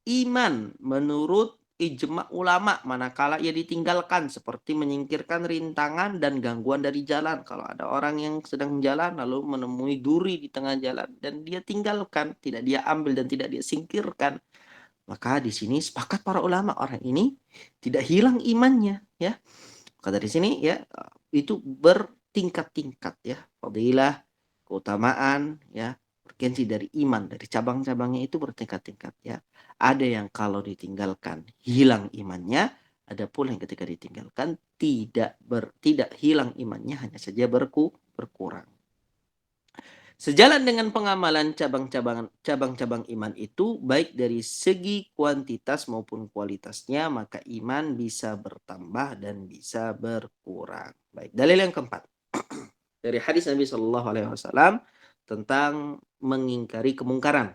iman menurut ijma ulama manakala ia ditinggalkan, seperti menyingkirkan rintangan dan gangguan dari jalan. Kalau ada orang yang sedang jalan lalu menemui duri di tengah jalan dan dia tinggalkan, tidak dia ambil dan tidak dia singkirkan, maka di sini sepakat para ulama orang ini tidak hilang imannya, ya. Maka dari sini, ya, itu bertingkat-tingkat, ya, fadilah, keutamaan, ya, urgensi dari iman, dari cabang-cabangnya itu bertingkat-tingkat, ya. Ada yang kalau ditinggalkan hilang imannya, ada pula yang ketika ditinggalkan tidak hilang imannya, hanya saja berkurang. Sejalan dengan pengamalan cabang-cabang iman itu, baik dari segi kuantitas maupun kualitasnya, maka iman bisa bertambah dan bisa berkurang. Baik, dalil yang keempat dari hadis Nabi Shallallahu Alaihi Wasallam tentang mengingkari kemungkaran.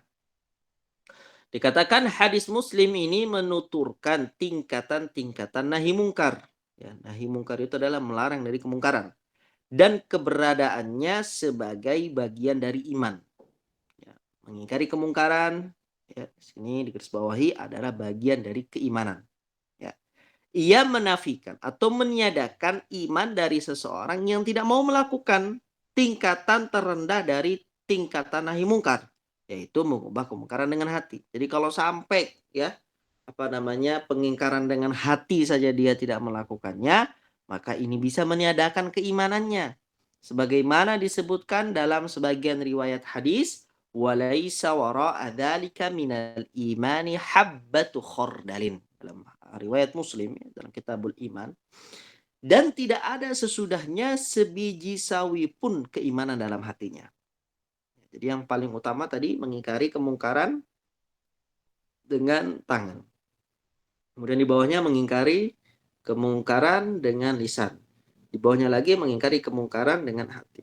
Dikatakan hadis Muslim ini menuturkan tingkatan-tingkatan nahi mungkar. Ya, nahi mungkar itu adalah melarang dari kemungkaran dan keberadaannya sebagai bagian dari iman. Ya, mengingkari kemungkaran, ya, sini digarisbawahi adalah bagian dari keimanan. Ya. Ia menafikan atau meniadakan iman dari seseorang yang tidak mau melakukan tingkatan terendah dari tingkatan nahi mungkar, yaitu mengubah kemungkaran dengan hati. Jadi kalau sampai, ya, pengingkaran dengan hati saja dia tidak melakukannya, maka ini bisa meniadakan keimanannya. Sebagaimana disebutkan dalam sebagian riwayat hadis, walaisa wara'a dzalika minal imani habbatu khardalin, dalam riwayat Muslim, dalam Kitabul Iman, dan tidak ada sesudahnya sebiji sawi pun keimanan dalam hatinya. Jadi yang paling utama tadi mengingkari kemungkaran dengan tangan. Kemudian di bawahnya mengingkari kemungkaran dengan lisan. Di bawahnya lagi mengingkari kemungkaran dengan hati.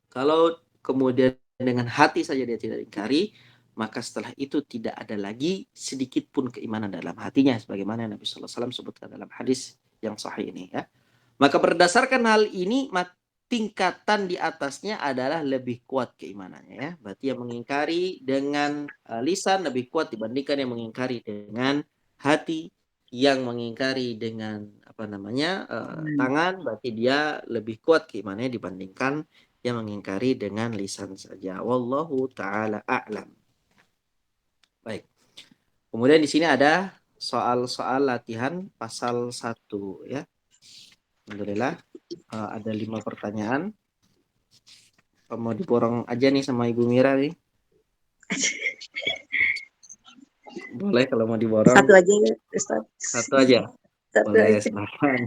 Kalau kemudian dengan hati saja dia tidak ingkari, maka setelah itu tidak ada lagi sedikit pun keimanan dalam hatinya, sebagaimana Nabi Sallallahu Alaihi Wasallam sebutkan dalam hadis yang sahih ini, ya. Maka berdasarkan hal ini, tingkatan di atasnya adalah lebih kuat keimanannya, ya. Berarti yang mengingkari dengan lisan lebih kuat dibandingkan yang mengingkari dengan hati. Yang mengingkari dengan tangan, berarti dia lebih kuat keimanannya dibandingkan yang mengingkari dengan lisan saja. Wallahu ta'ala a'lam. Baik. Kemudian di sini ada soal-soal latihan pasal 1, ya. Alhamdulillah ada 5 pertanyaan. Mau diborong aja nih sama Ibu Mira nih. Boleh kalau mau diborong. Satu aja ya, Ustaz. Satu aja. Satu Boleh, aja. silahkan.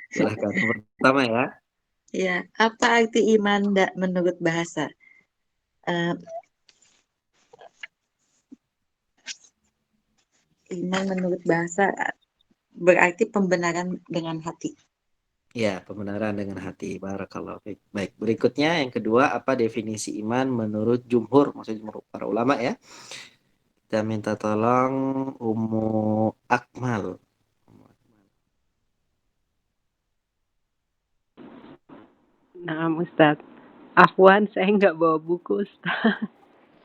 Silahkan. Pertama, ya. Ya, apa arti iman menurut bahasa? Iman menurut bahasa berarti pembenaran dengan hati. Ya, pembenaran dengan hati. Barakallahu fiik. Baik, berikutnya yang kedua, apa definisi iman menurut jumhur, maksudnya menurut para ulama, ya. Kita minta tolong Ummu Akmal. Nah, Ustaz. Afwan, saya nggak bawa buku, Ustaz.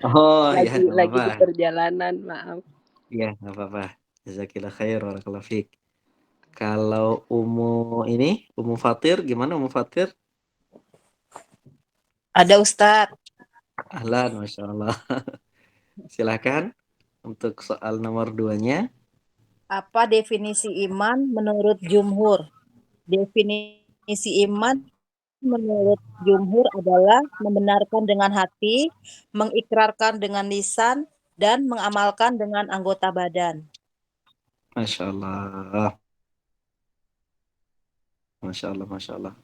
Oh, ya, Lagi di perjalanan, maaf. Iya, nggak apa-apa. Jazakillah khair, barakallahu fiik. Kalau Ummu Fatir, gimana Ummu Fatir? Ada Ustadz. Ahlan, Masya Allah. Silakan untuk soal nomor 2-nya. Apa definisi iman menurut jumhur? Definisi iman menurut jumhur adalah membenarkan dengan hati, mengikrarkan dengan lisan, dan mengamalkan dengan anggota badan. Masya Allah. Masya Allah, Masya Allah.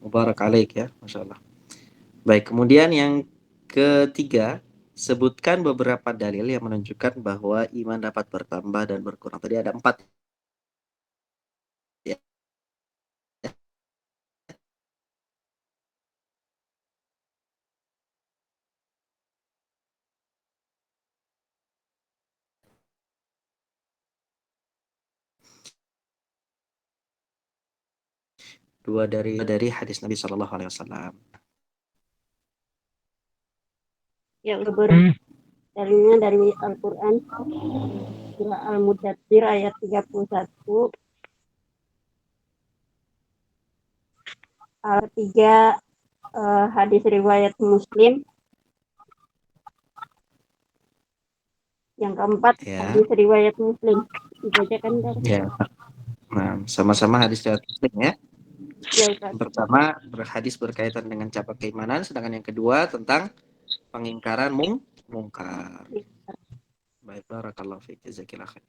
Mubarak alaik ya, Masya Allah. Baik, kemudian yang ketiga, sebutkan beberapa dalil yang menunjukkan bahwa iman dapat bertambah dan berkurang. Tadi ada 4 ya. Dua dari hadis Nabi Shallallahu Alaihi Wasallam. Ya, dalilnya dari Al-Quran, surah Al-Mudaththir ayat 31, ketiga hadis riwayat Muslim, yang keempat Ya. hadis riwayat Muslim. Dibacakan kan? Ya. Nah, sama-sama hadis riwayat Muslim ya. Ya, Ustaz. Yang pertama berhadis berkaitan dengan cabang keimanan, sedangkan yang kedua tentang pengingkaran mungkar. Baik, barakallahu fiik, jazakillah khair.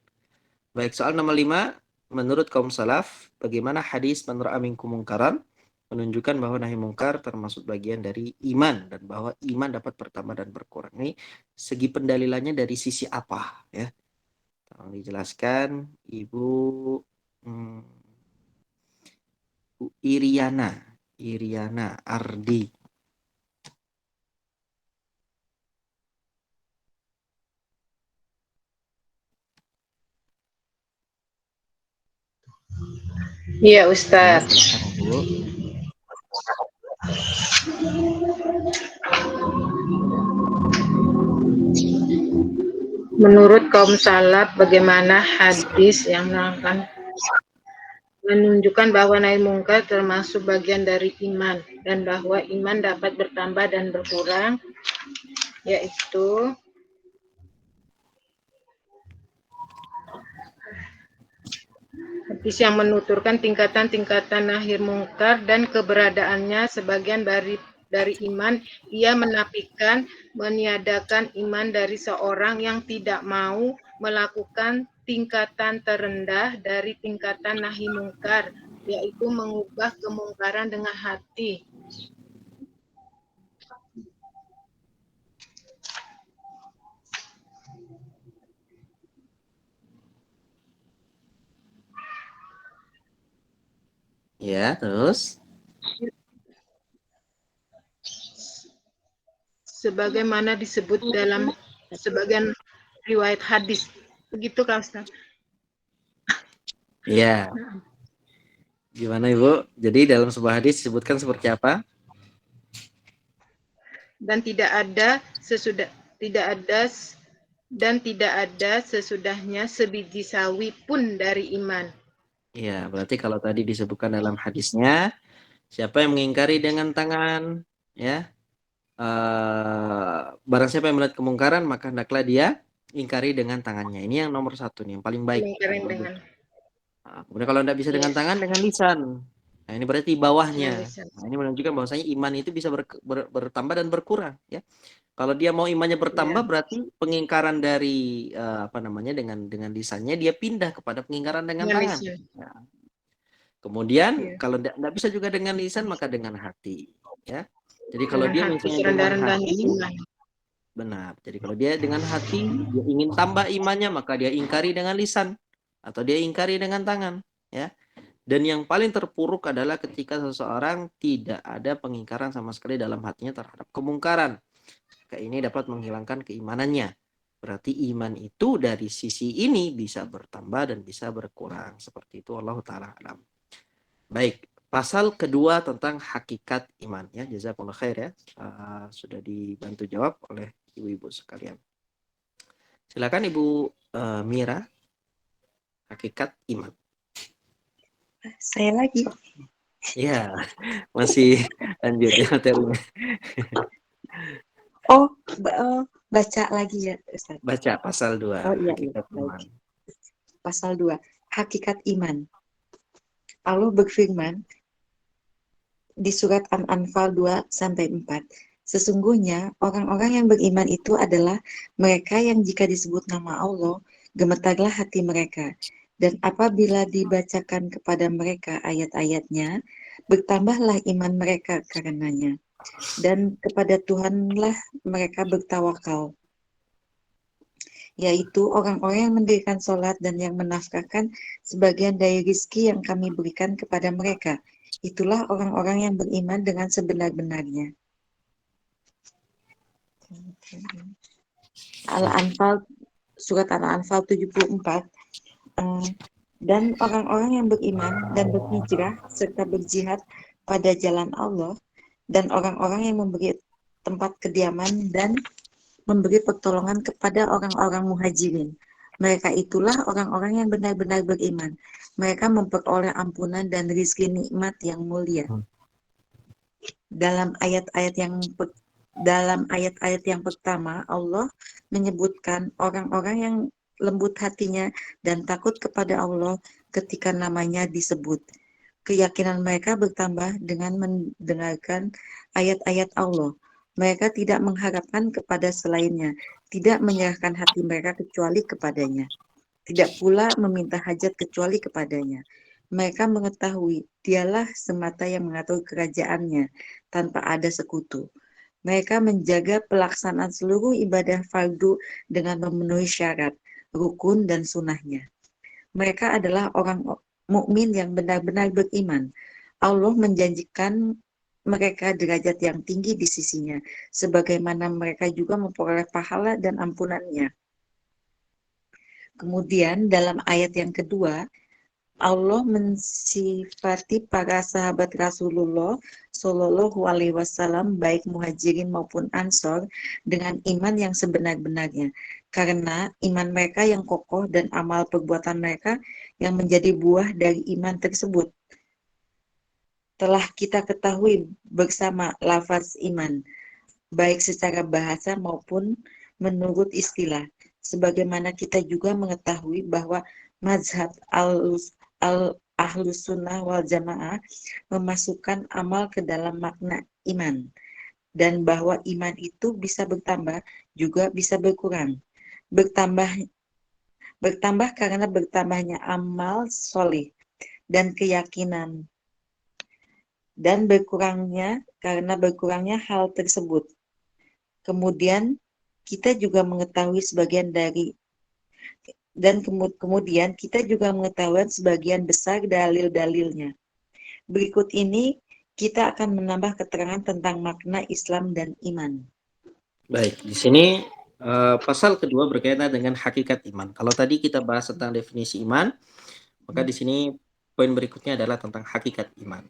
Baik, soal nomor 5, menurut kaum salaf, bagaimana hadis man ra'a minkum mungkaran menunjukkan bahwa nahi mungkar termasuk bagian dari iman dan bahwa iman dapat bertambah dan berkurang. Ini segi pendalilannya dari sisi apa ya? Tolong dijelaskan Ibu Bu Iriana Ardi. Iya, Ustaz. Ya, silakan Bu. Menurut kaum salaf, bagaimana hadis yang menunjukkan bahwa nahi mungkar termasuk bagian dari iman dan bahwa iman dapat bertambah dan berkurang, yaitu hadis yang menuturkan tingkatan-tingkatan nahi mungkar dan keberadaannya sebagian dari iman. Ia menafikan, meniadakan iman dari seorang yang tidak mau melakukan tingkatan terendah dari tingkatan nahi mungkar, yaitu mengubah kemungkaran dengan hati. Ya, terus Sebagaimana disebut dalam sebagian riwayat hadis. Begitu, Kak Ustaz. ya. Gimana Ibu? Jadi dalam sebuah hadis disebutkan seperti apa? Dan tidak ada sesudahnya sebiji sawi pun dari iman. Ya, berarti kalau tadi disebutkan dalam hadisnya, siapa yang mengingkari dengan tangan, ya, barang siapa yang melihat kemungkaran, maka hendaklah dia ingkari dengan tangannya. Ini yang nomor 1 nih, yang paling baik. Mengingkari dengan Kemudian kalau tidak bisa dengan tangan, dengan lisan. Nah, ini berarti bawahnya. lisan. Nah, ini menunjukkan bahwasanya iman itu bisa bertambah dan berkurang, ya. Kalau dia mau imannya bertambah, berarti pengingkaran dari dengan lisannya dia pindah kepada pengingkaran dengan tangan. Ya. Kemudian kalau tidak bisa juga dengan lisan, maka dengan hati, ya. Jadi kalau dia misalnya dengan hati, benar. Jadi kalau dia dengan hati dia ingin tambah imannya, maka dia ingkari dengan lisan atau dia ingkari dengan tangan, ya. Dan yang paling terpuruk adalah ketika seseorang tidak ada pengingkaran sama sekali dalam hatinya terhadap kemungkaran. Ini dapat menghilangkan keimanannya. Berarti iman itu dari sisi ini bisa bertambah dan bisa berkurang. Seperti itu, Allah Ta'ala alam. Baik, pasal kedua tentang hakikat iman, ya. Jazakumullah khair, ya. Sudah dibantu jawab oleh ibu-ibu sekalian. Silakan Ibu Mira, hakikat iman. Saya lagi. Ya, masih lanjut ya materinya. Baca lagi ya, Ustaz. Baca pasal 2. Oh iya, hakikat iman. Pasal 2, hakikat iman. Allah berfirman, di surat An-Anfal 2-4. Sesungguhnya orang-orang yang beriman itu adalah mereka yang jika disebut nama Allah, gemetarlah hati mereka. Dan apabila dibacakan kepada mereka ayat-ayatnya, bertambahlah iman mereka karenanya. Dan kepada Tuhanlah mereka bertawakal, yaitu orang-orang yang mendirikan sholat dan yang menafkahkan sebagian dari rizki yang kami berikan kepada mereka. Itulah orang-orang yang beriman dengan sebenar-benarnya. Al-Anfal, surat Al-Anfal 74. Dan orang-orang yang beriman dan berhijrah serta berjihad pada jalan Allah, dan orang-orang yang memberi tempat kediaman dan memberi pertolongan kepada orang-orang muhajirin. Mereka itulah orang-orang yang benar-benar beriman. Mereka memperoleh ampunan dan rizki nikmat yang mulia. Dalam ayat-ayat yang pertama, Allah menyebutkan orang-orang yang lembut hatinya dan takut kepada Allah ketika namanya disebut. Keyakinan mereka bertambah dengan mendengarkan ayat-ayat Allah. Mereka tidak mengharapkan kepada selainnya, tidak menyerahkan hati mereka kecuali kepadanya, tidak pula meminta hajat kecuali kepadanya. Mereka mengetahui dialah semata yang mengatur kerajaannya tanpa ada sekutu. Mereka menjaga pelaksanaan seluruh ibadah fardu dengan memenuhi syarat, rukun, dan sunnahnya. Mereka adalah orang mukmin yang benar-benar beriman. Allah menjanjikan mereka derajat yang tinggi di sisinya, sebagaimana mereka juga memperoleh pahala dan ampunannya. Kemudian dalam ayat yang kedua, Allah mensifati para sahabat Rasulullah Shallallahu Alaihi Wasallam baik muhajirin maupun ansor dengan iman yang sebenar-benarnya, karena iman mereka yang kokoh dan amal perbuatan mereka yang menjadi buah dari iman tersebut. Telah kita ketahui bersama lafaz iman, baik secara bahasa maupun menurut istilah. Sebagaimana kita juga mengetahui bahwa mazhab Ahlus Sunnah wal Jamaah memasukkan amal ke dalam makna iman, dan bahwa iman itu bisa bertambah juga bisa berkurang. Bertambah karena bertambahnya amal soleh dan keyakinan, dan berkurangnya karena berkurangnya hal tersebut. Kemudian kita juga mengetahui kemudian kita juga mengetahui sebagian besar dalil-dalilnya. Berikut ini kita akan menambah keterangan tentang makna Islam dan iman. Baik, di sini pasal kedua berkaitan dengan hakikat iman. Kalau tadi kita bahas tentang definisi iman, maka di sini poin berikutnya adalah tentang hakikat iman.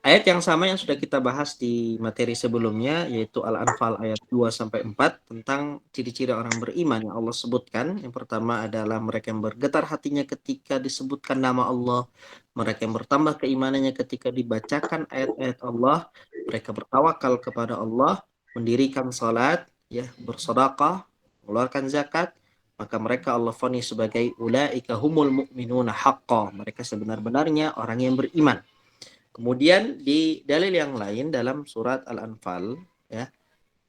Ayat yang sama yang sudah kita bahas di materi sebelumnya, yaitu Al-Anfal ayat 2-4 tentang ciri-ciri orang beriman yang Allah sebutkan. Yang pertama adalah mereka yang bergetar hatinya ketika disebutkan nama Allah, mereka yang bertambah keimanannya ketika dibacakan ayat-ayat Allah, mereka bertawakal kepada Allah, mendirikan salat, ya, bersedekah, mengeluarkan zakat, maka mereka Allah vonis sebagai ulaika humul mu'minuna haqqan. Mereka sebenar-benarnya orang yang beriman. Kemudian di dalil yang lain dalam surat Al-Anfal, ya,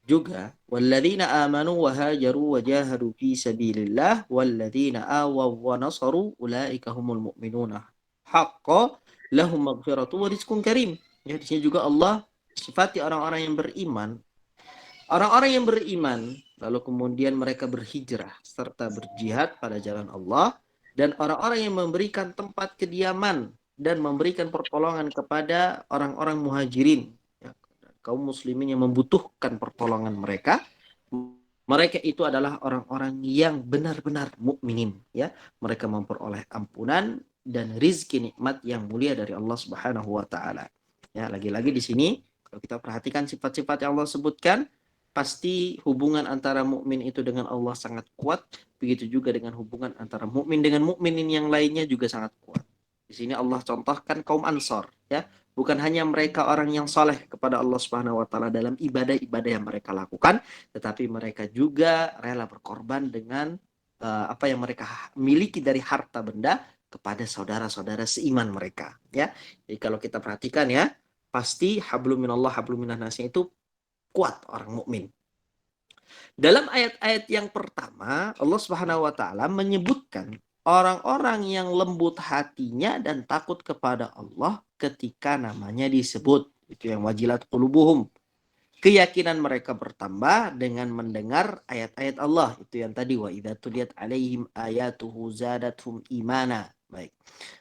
juga walladzina amanu wa hajaru wa jahadu fi sabilillah walladzina awaw wa nasaru ulaika humul mu'minuna haqqan lahum maghfiratu wa rizqun karim. Ya, di sini juga Allah sifati orang-orang yang beriman. Orang-orang yang beriman lalu kemudian mereka berhijrah serta berjihad pada jalan Allah, dan orang-orang yang memberikan tempat kediaman dan memberikan pertolongan kepada orang-orang muhajirin, ya, kaum muslimin yang membutuhkan pertolongan mereka itu adalah orang-orang yang benar-benar mukminin, ya. Mereka memperoleh ampunan dan rizki nikmat yang mulia dari Allah Subhanahu wa taala. Ya, lagi-lagi di sini kalau kita perhatikan sifat-sifat yang Allah sebutkan, pasti hubungan antara mukmin itu dengan Allah sangat kuat, begitu juga dengan hubungan antara mukmin dengan mukminin yang lainnya juga sangat kuat. Di sini Allah contohkan kaum Ansor, ya, bukan hanya mereka orang yang soleh kepada Allah Subhanahu wa taala dalam ibadah-ibadah yang mereka lakukan, tetapi mereka juga rela berkorban dengan apa yang mereka miliki dari harta benda kepada saudara-saudara seiman mereka, ya. Jadi kalau kita perhatikan, ya, pasti hablum minallah hablum minan nasnya itu kuat orang mukmin. Dalam ayat-ayat yang pertama, Allah Subhanahu wa taala menyebutkan orang-orang yang lembut hatinya dan takut kepada Allah ketika namanya disebut. Itu yang wajilat qulubuhum. Keyakinan mereka bertambah dengan mendengar ayat-ayat Allah. Itu yang tadi wa idza tuliyat alaihim ayatuhu zadathum imana. Baik.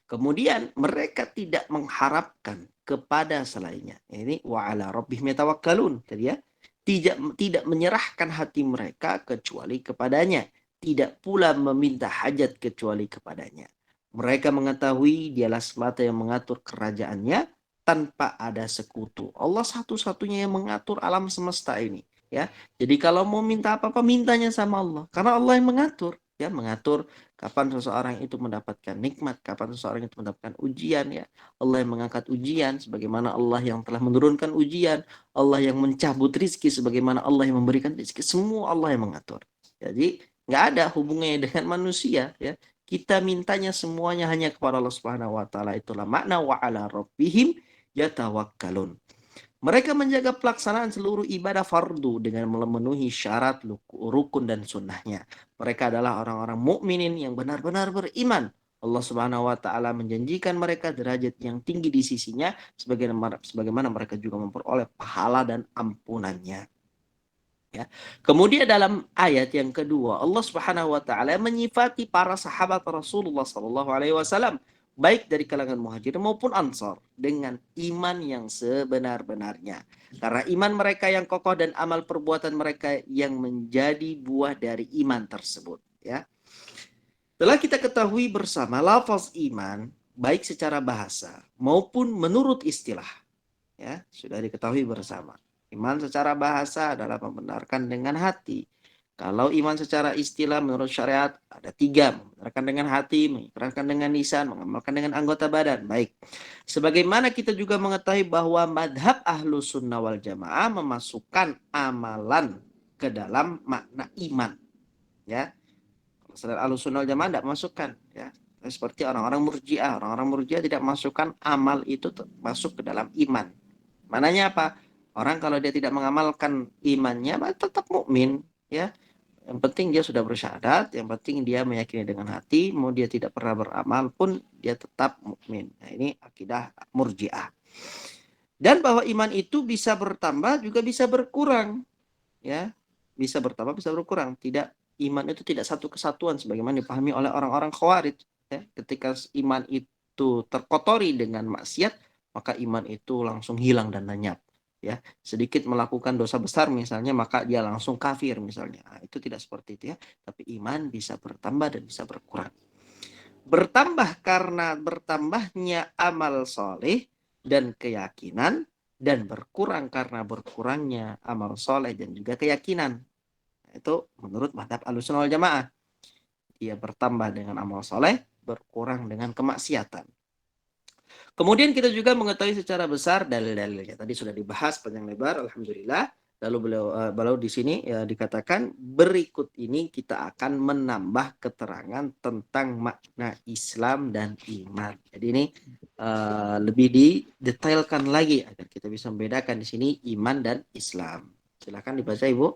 Kemudian mereka tidak mengharapkan kepada selainnya. Ini wa ala rabbihim yatawakkalun. Tadi ya. Tidak menyerahkan hati mereka kecuali kepadanya. Tidak pula meminta hajat kecuali kepadanya. Mereka mengetahui dialah semata yang mengatur kerajaannya tanpa ada sekutu. Allah satu-satunya yang mengatur alam semesta ini. Ya, jadi kalau mau minta apa-apa, mintanya sama Allah. Karena Allah yang mengatur. Ya, mengatur kapan seseorang itu mendapatkan nikmat, kapan seseorang itu mendapatkan ujian. Ya, Allah yang mengangkat ujian, sebagaimana Allah yang telah menurunkan ujian. Allah yang mencabut rizki, sebagaimana Allah yang memberikan rizki. Semua Allah yang mengatur. Jadi nggak ada hubungannya dengan manusia. Ya, kita mintanya semuanya hanya kepada Allah Subhanahu Wa Taala. Itulah makna wa ala rabbihim yatawakkalun. Mereka menjaga pelaksanaan seluruh ibadah fardu dengan memenuhi syarat, rukun dan sunnahnya. Mereka adalah orang-orang mukminin yang benar-benar beriman. Allah Subhanahu wa taala menjanjikan mereka derajat yang tinggi di sisinya sebagaimana mereka juga memperoleh pahala dan ampunannya. Ya. Kemudian dalam ayat yang kedua, Allah Subhanahu wa taala menyifati para sahabat Rasulullah sallallahu alaihi wasallam baik dari kalangan muhajirin maupun ansar dengan iman yang sebenar-benarnya. Karena iman mereka yang kokoh dan amal perbuatan mereka yang menjadi buah dari iman tersebut. Ya. Telah kita ketahui bersama lafaz iman baik secara bahasa maupun menurut istilah. Ya, sudah diketahui bersama. Iman secara bahasa adalah membenarkan dengan hati. Kalau iman secara istilah menurut syariat ada 3. Membenarkan dengan hati, mengikrarkan dengan lisan, mengamalkan dengan anggota badan. Baik. Sebagaimana kita juga mengetahui bahwa madhab ahlu sunnah wal jamaah memasukkan amalan ke dalam makna iman. Ya. Selain ahlu sunnah wal jamaah tidak masukkan. Ya. Seperti orang-orang murji'ah. Orang-orang murji'ah tidak masukkan amal itu masuk ke dalam iman. Mananya apa? Orang kalau dia tidak mengamalkan imannya tetap mukmin, ya. Yang penting dia sudah bersyahadat, yang penting dia meyakini dengan hati, mau dia tidak pernah beramal pun dia tetap mukmin. Nah, ini akidah murji'ah. Dan bahwa iman itu bisa bertambah juga bisa berkurang, ya. Bisa bertambah, bisa berkurang. Iman itu tidak satu kesatuan sebagaimana dipahami oleh orang-orang khawarij, ya. Ketika iman itu terkotori dengan maksiat, maka iman itu langsung hilang dan lenyap. Ya, sedikit melakukan dosa besar misalnya maka dia langsung kafir misalnya. Nah, itu tidak seperti itu ya, tapi iman bisa bertambah dan bisa berkurang. Bertambah karena bertambahnya amal soleh dan keyakinan, dan berkurang karena berkurangnya amal soleh dan juga keyakinan. Nah, itu menurut mazhab Ahlussunnah wal Jamaah. Dia bertambah dengan amal soleh, berkurang dengan kemaksiatan. Kemudian kita juga mengetahui secara besar dalil-dalilnya. Tadi sudah dibahas panjang lebar, alhamdulillah. Lalu beliau di sini ya, dikatakan berikut ini kita akan menambah keterangan tentang makna Islam dan iman. Jadi ini lebih didetailkan lagi agar kita bisa membedakan di sini iman dan Islam. Silakan dibaca Ibu.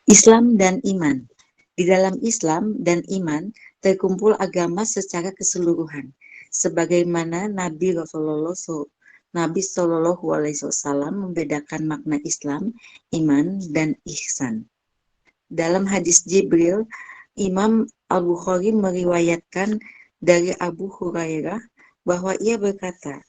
Islam dan iman. Di dalam Islam dan iman terkumpul agama secara keseluruhan. Sebagaimana Nabi Sallallahu Alaihi Wasallam membedakan makna Islam, iman, dan ihsan. Dalam hadis Jibril, Imam Al-Bukhari meriwayatkan dari Abu Hurairah bahwa ia berkata,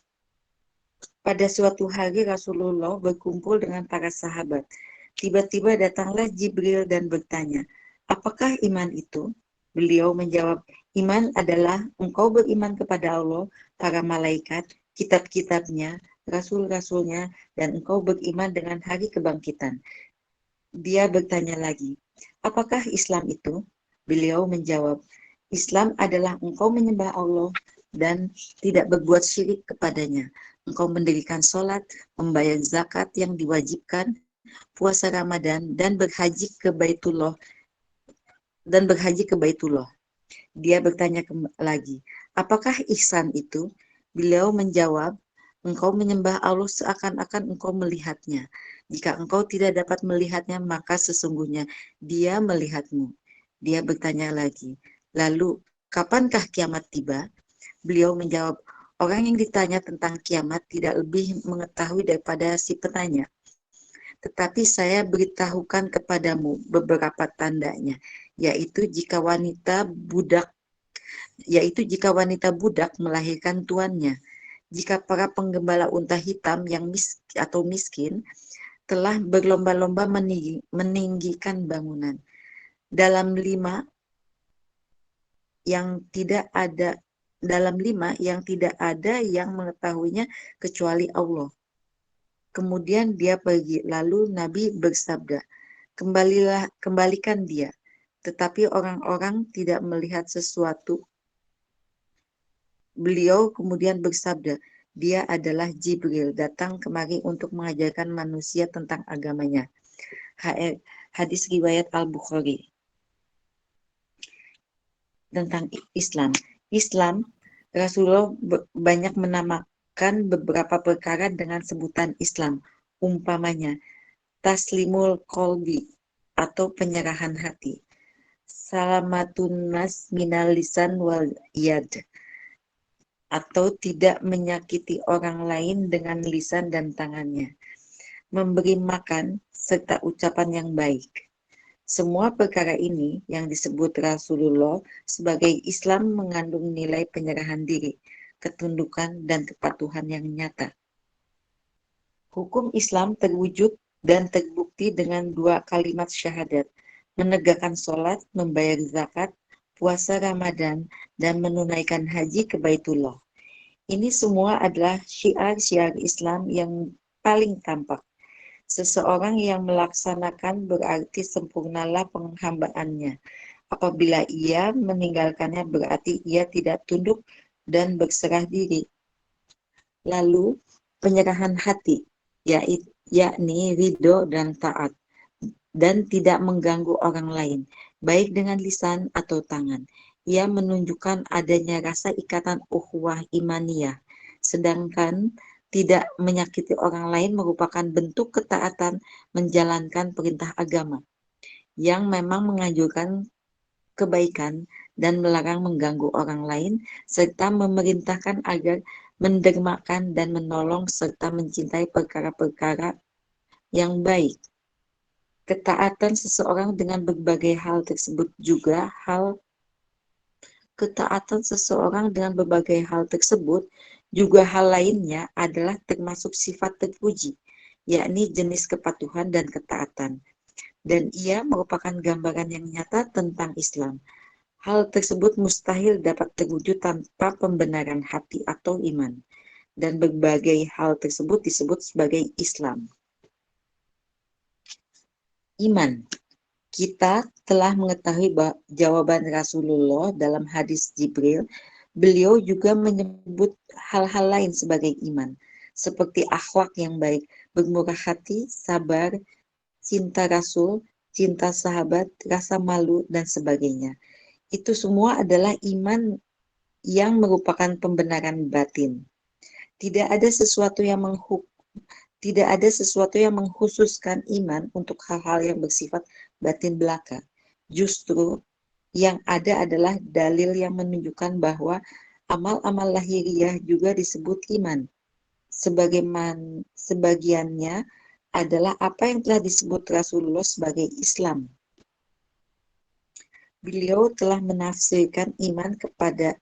pada suatu hari Rasulullah berkumpul dengan para sahabat. Tiba-tiba datanglah Jibril dan bertanya, apakah iman itu? Beliau menjawab, iman adalah engkau beriman kepada Allah, para malaikat, kitab-kitabnya, rasul-rasulnya, dan engkau beriman dengan hari kebangkitan. Dia bertanya lagi, apakah Islam itu? Beliau menjawab, Islam adalah engkau menyembah Allah dan tidak berbuat syirik kepadanya. Engkau mendirikan sholat, membayar zakat yang diwajibkan, puasa Ramadan, dan berhaji ke Baitullah. Dia bertanya lagi, apakah ihsan itu? Beliau menjawab, Engkau menyembah Allah seakan-akan engkau melihatnya. Jika engkau tidak dapat melihatnya, maka sesungguhnya Dia melihatmu. Dia bertanya lagi, lalu kapankah kiamat tiba? Beliau menjawab, orang yang ditanya tentang kiamat tidak lebih mengetahui daripada si penanya. Tetapi saya beritahukan kepadamu beberapa tandanya, yaitu jika wanita budak melahirkan tuannya, jika para penggembala unta hitam yang miskin telah berlomba-lomba meninggikan bangunan. Dalam lima yang tidak ada yang mengetahuinya kecuali Allah. Kemudian dia pergi, lalu Nabi bersabda, kembalikan dia. Tetapi orang-orang tidak melihat sesuatu. Beliau kemudian bersabda, dia adalah Jibril, datang kemari untuk mengajarkan manusia tentang agamanya. Hadis riwayat Al-Bukhari. Tentang Islam. Rasulullah banyak menamakan beberapa perkara dengan sebutan Islam. Umpamanya, taslimul qalbi atau penyerahan hati. Salamatun nas minal lisan wal yad, atau tidak menyakiti orang lain dengan lisan dan tangannya. Memberi makan serta ucapan yang baik. Semua perkara ini yang disebut Rasulullah sebagai Islam mengandung nilai penyerahan diri, ketundukan, dan kepatuhan yang nyata. Hukum Islam terwujud dan terbukti dengan 2 kalimat syahadat, menegakkan sholat, membayar zakat, puasa Ramadan, dan menunaikan haji ke Baitullah. Ini semua adalah syiar-syiar Islam yang paling tampak. Seseorang yang melaksanakan berarti sempurnalah penghambaannya. Apabila ia meninggalkannya berarti ia tidak tunduk dan berserah diri. Lalu penyerahan hati, yakni ridho dan taat, dan tidak mengganggu orang lain, baik dengan lisan atau tangan. Ia menunjukkan adanya rasa ikatan ukhuwah imaniyah, sedangkan tidak menyakiti orang lain merupakan bentuk ketaatan menjalankan perintah agama yang memang menganjurkan kebaikan dan melarang mengganggu orang lain serta memerintahkan agar mendermakan dan menolong serta mencintai perkara-perkara yang baik. Ketaatan seseorang dengan berbagai hal tersebut juga hal lainnya adalah termasuk sifat terpuji, yakni jenis kepatuhan dan ketaatan. Dan ia merupakan gambaran yang nyata tentang Islam. Hal tersebut mustahil dapat terwujud tanpa pembenaran hati atau iman. Dan berbagai hal tersebut disebut sebagai Islam. Iman. Kita telah mengetahui jawaban Rasulullah dalam hadis Jibril. Beliau juga menyebut hal-hal lain sebagai iman, seperti akhlak yang baik, bermurah hati, sabar, cinta Rasul, cinta sahabat, rasa malu, dan sebagainya. Itu semua adalah iman yang merupakan pembenaran batin. Tidak ada sesuatu yang mengkhususkan iman untuk hal-hal yang bersifat batin belaka. Justru yang ada adalah dalil yang menunjukkan bahwa amal-amal lahiriah juga disebut iman. Sebagiannya adalah apa yang telah disebut Rasulullah sebagai Islam. Beliau telah menafsirkan iman kepada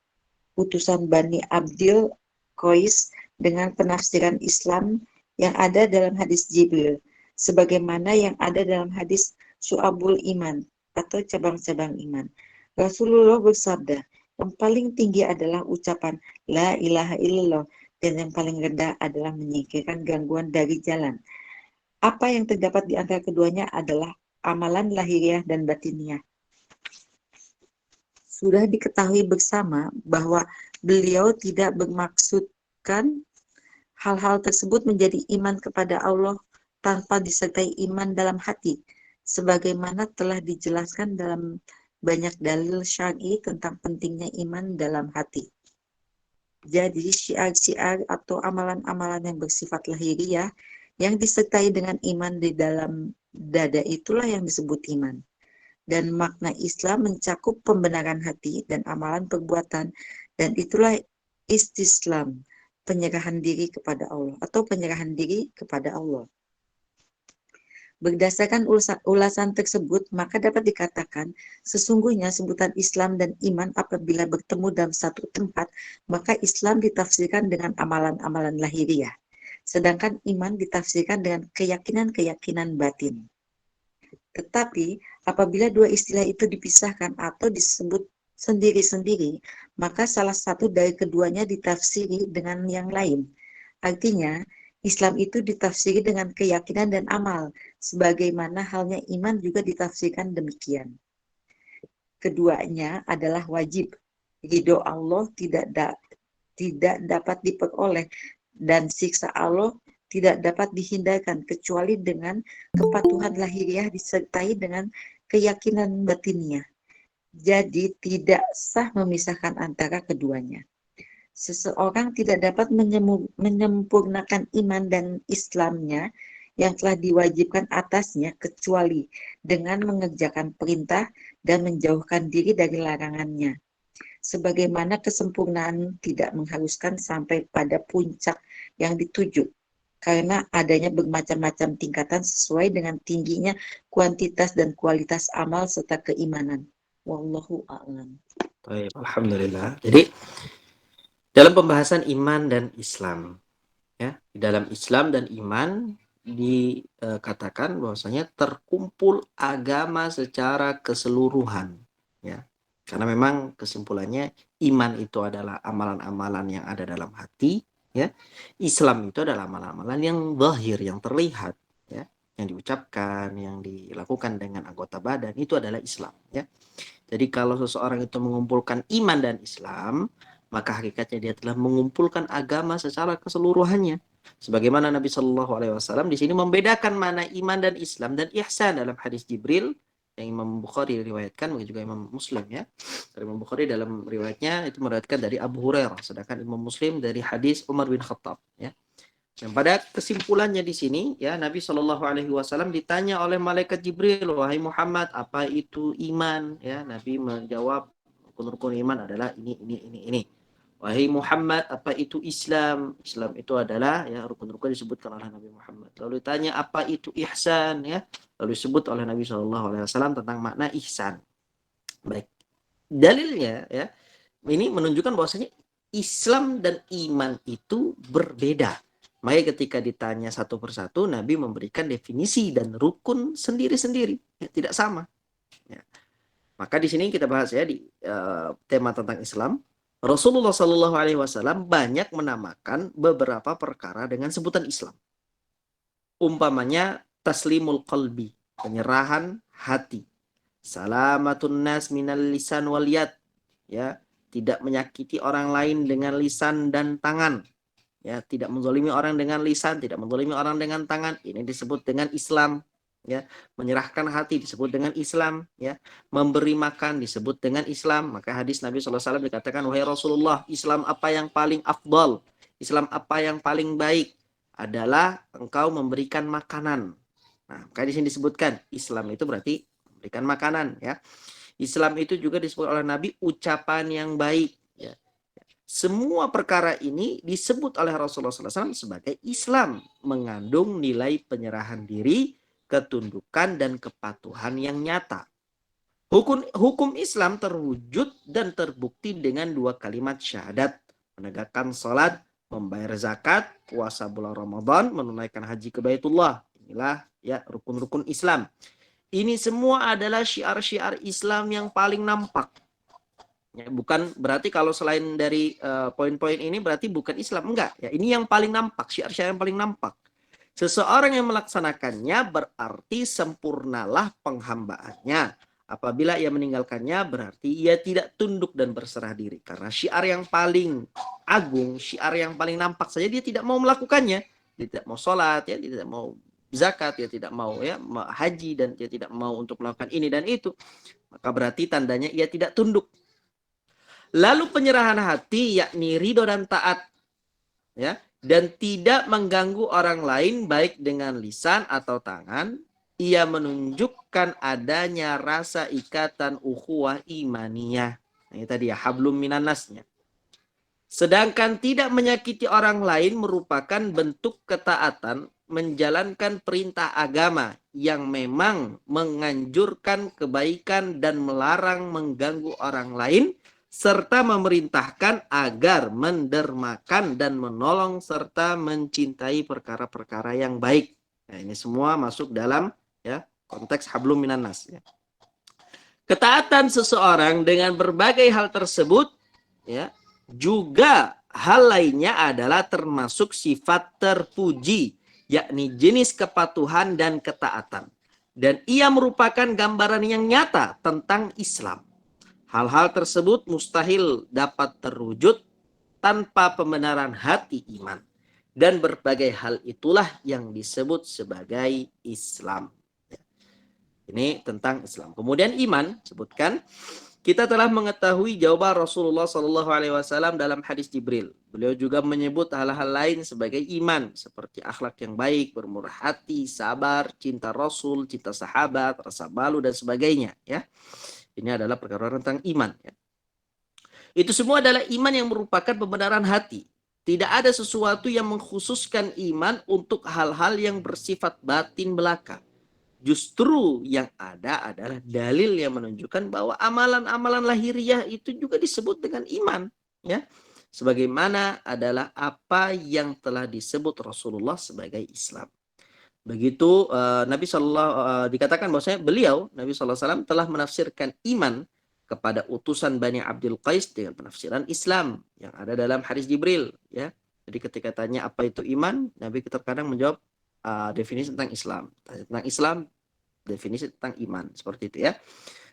utusan Bani Abdil Qais dengan penafsiran Islam yang ada dalam hadis Jibril, sebagaimana yang ada dalam hadis Syu'abul Iman atau cabang-cabang iman. Rasulullah bersabda, yang paling tinggi adalah ucapan La ilaha illallah dan yang paling rendah adalah menyingkirkan gangguan dari jalan. Apa yang terdapat di antara keduanya adalah amalan lahiriah dan batiniah. Sudah diketahui bersama bahwa beliau tidak bermaksudkan hal-hal tersebut menjadi iman kepada Allah tanpa disertai iman dalam hati, sebagaimana telah dijelaskan dalam banyak dalil syar'i tentang pentingnya iman dalam hati. Jadi syiar-syiar atau amalan-amalan yang bersifat lahiriah yang disertai dengan iman di dalam dada itulah yang disebut iman. Dan makna Islam mencakup pembenaran hati dan amalan perbuatan, dan itulah istislam, penyerahan diri kepada Allah atau penyerahan diri kepada Allah. Berdasarkan ulasan tersebut, maka dapat dikatakan sesungguhnya sebutan Islam dan iman apabila bertemu dalam satu tempat, maka Islam ditafsirkan dengan amalan-amalan lahiriah, sedangkan iman ditafsirkan dengan keyakinan-keyakinan batin. Tetapi apabila dua istilah itu dipisahkan atau disebut sendiri-sendiri, maka salah satu dari keduanya ditafsiri dengan yang lain. Artinya, Islam itu ditafsiri dengan keyakinan dan amal, sebagaimana halnya iman juga ditafsirkan demikian. Keduanya adalah wajib. Ridho Allah tidak dapat diperoleh, dan siksa Allah tidak dapat dihindarkan kecuali dengan kepatuhan lahiriah disertai dengan keyakinan batinnya. Jadi tidak sah memisahkan antara keduanya. Seseorang tidak dapat menyempurnakan iman dan Islamnya yang telah diwajibkan atasnya kecuali dengan mengerjakan perintah dan menjauhkan diri dari larangannya. Sebagaimana kesempurnaan tidak mengharuskan sampai pada puncak yang dituju, karena adanya bermacam-macam tingkatan sesuai dengan tingginya kuantitas dan kualitas amal serta keimanan. Wallahu a'lam. Baik, alhamdulillah. Jadi dalam pembahasan iman dan Islam, ya, di dalam Islam dan iman dikatakan bahwasanya terkumpul agama secara keseluruhan, ya. Karena memang kesimpulannya iman itu adalah amalan-amalan yang ada dalam hati, ya. Islam itu adalah amalan-amalan yang zahir, yang terlihat, ya, yang diucapkan, yang dilakukan dengan anggota badan, itu adalah Islam, ya. Jadi kalau seseorang itu mengumpulkan iman dan Islam, maka hakikatnya dia telah mengumpulkan agama secara keseluruhannya. Sebagaimana Nabi Shallallahu Alaihi Wasallam di sini membedakan mana iman dan Islam dan ihsan dalam hadis Jibril yang Imam Bukhari riwayatkan, begitu juga Imam Muslim, ya. Imam Bukhari dalam riwayatnya itu meriwayatkan dari Abu Hurairah, sedangkan Imam Muslim dari hadis Umar bin Khattab, ya. Dan pada kesimpulannya di sini, ya, Nabi Shallallahu Alaihi Wasallam ditanya oleh malaikat Jibril, wahai Muhammad, apa itu iman? Ya, Nabi menjawab, rukun-rukun iman adalah ini. Wahai Muhammad, apa itu Islam? Islam itu adalah, ya, rukun-rukun disebutkan oleh Nabi Muhammad. Lalu ditanya apa itu ihsan, ya, lalu disebut oleh Nabi Shallallahu Alaihi Wasallam tentang makna ihsan. Baik, dalilnya, ya, ini menunjukkan bahwasanya Islam dan iman itu berbeda. Maka ketika ditanya satu persatu, Nabi memberikan definisi dan rukun sendiri-sendiri, ya, tidak sama. Ya. Maka di sini kita bahas, ya, di tema tentang Islam. Rasulullah Shallallahu Alaihi Wasallam banyak menamakan beberapa perkara dengan sebutan Islam. Umpamanya taslimul qalbi, penyerahan hati. Salamatun nas minal lisan wal yad, ya, tidak menyakiti orang lain dengan lisan dan tangan. Ya, tidak menzalimi orang dengan lisan, tidak menzalimi orang dengan tangan. Ini disebut dengan Islam, ya. Menyerahkan hati disebut dengan Islam, ya. Memberi makan disebut dengan Islam. Maka hadis Nabi SAW dikatakan, wahai Rasulullah, Islam apa yang paling afdal, Islam apa yang paling baik adalah engkau memberikan makanan. Nah, maka di sini disebutkan Islam itu berarti memberikan makanan, ya. Islam itu juga disebut oleh Nabi ucapan yang baik, ya. Semua perkara ini disebut oleh Rasulullah SAW sebagai Islam, mengandung nilai penyerahan diri, ketundukan, dan kepatuhan yang nyata. Hukum Islam terwujud dan terbukti dengan dua kalimat syahadat, menegakkan salat, membayar zakat, puasa bulan Ramadan, menunaikan haji ke Baitullah. Inilah, ya, rukun-rukun Islam. Ini semua adalah syiar-syiar Islam yang paling nampak. Ya, bukan berarti kalau selain dari poin-poin ini berarti bukan Islam, enggak, ya, ini yang paling nampak, syiar-syiar yang paling nampak. Seseorang yang melaksanakannya berarti sempurnalah penghambaannya. Apabila ia meninggalkannya berarti ia tidak tunduk dan berserah diri, karena syiar yang paling agung, syiar yang paling nampak saja dia tidak mau melakukannya. Dia tidak mau sholat, ya, dia tidak mau zakat, dia tidak mau, ya, haji, dan dia tidak mau untuk melakukan ini dan itu. Maka berarti tandanya ia tidak tunduk. Lalu penyerahan hati yakni ridho dan taat, ya, dan tidak mengganggu orang lain baik dengan lisan atau tangan. Ia menunjukkan adanya rasa ikatan ukhuwah imaniyah. Nah, ini tadi ya, hablum minannasnya. Sedangkan tidak menyakiti orang lain merupakan bentuk ketaatan menjalankan perintah agama yang memang menganjurkan kebaikan dan melarang mengganggu orang lain serta memerintahkan agar mendermakan dan menolong serta mencintai perkara-perkara yang baik. Nah, ini semua masuk dalam ya konteks hablum minannas ya. Ketaatan seseorang dengan berbagai hal tersebut ya juga hal lainnya adalah termasuk sifat terpuji, yakni jenis kepatuhan dan ketaatan. Dan ia merupakan gambaran yang nyata tentang Islam. Hal-hal tersebut mustahil dapat terwujud tanpa pembenaran hati iman. Dan berbagai hal itulah yang disebut sebagai Islam. Ini tentang Islam. Kemudian iman, sebutkan. Kita telah mengetahui jawaban Rasulullah SAW dalam hadis Jibril. Beliau juga menyebut hal-hal lain sebagai iman, seperti akhlak yang baik, bermurah hati, sabar, cinta Rasul, cinta sahabat, rasa malu dan sebagainya. Ya, ini adalah perkara tentang iman. Ya. Itu semua adalah iman yang merupakan pembenaran hati. Tidak ada sesuatu yang mengkhususkan iman untuk hal-hal yang bersifat batin belaka. Justru yang ada adalah dalil yang menunjukkan bahwa amalan-amalan lahiriah itu juga disebut dengan iman, ya. Sebagaimana adalah apa yang telah disebut Rasulullah sebagai Islam. Begitu Nabi dikatakan bahwasanya beliau Nabi SAW telah menafsirkan iman kepada utusan Bani Abdul Qais dengan penafsiran Islam yang ada dalam hadis Jibril, ya. Jadi ketika tanya apa itu iman, Nabi terkadang menjawab definisi tentang Islam. Tentang Islam, definisi tentang iman. Seperti itu ya.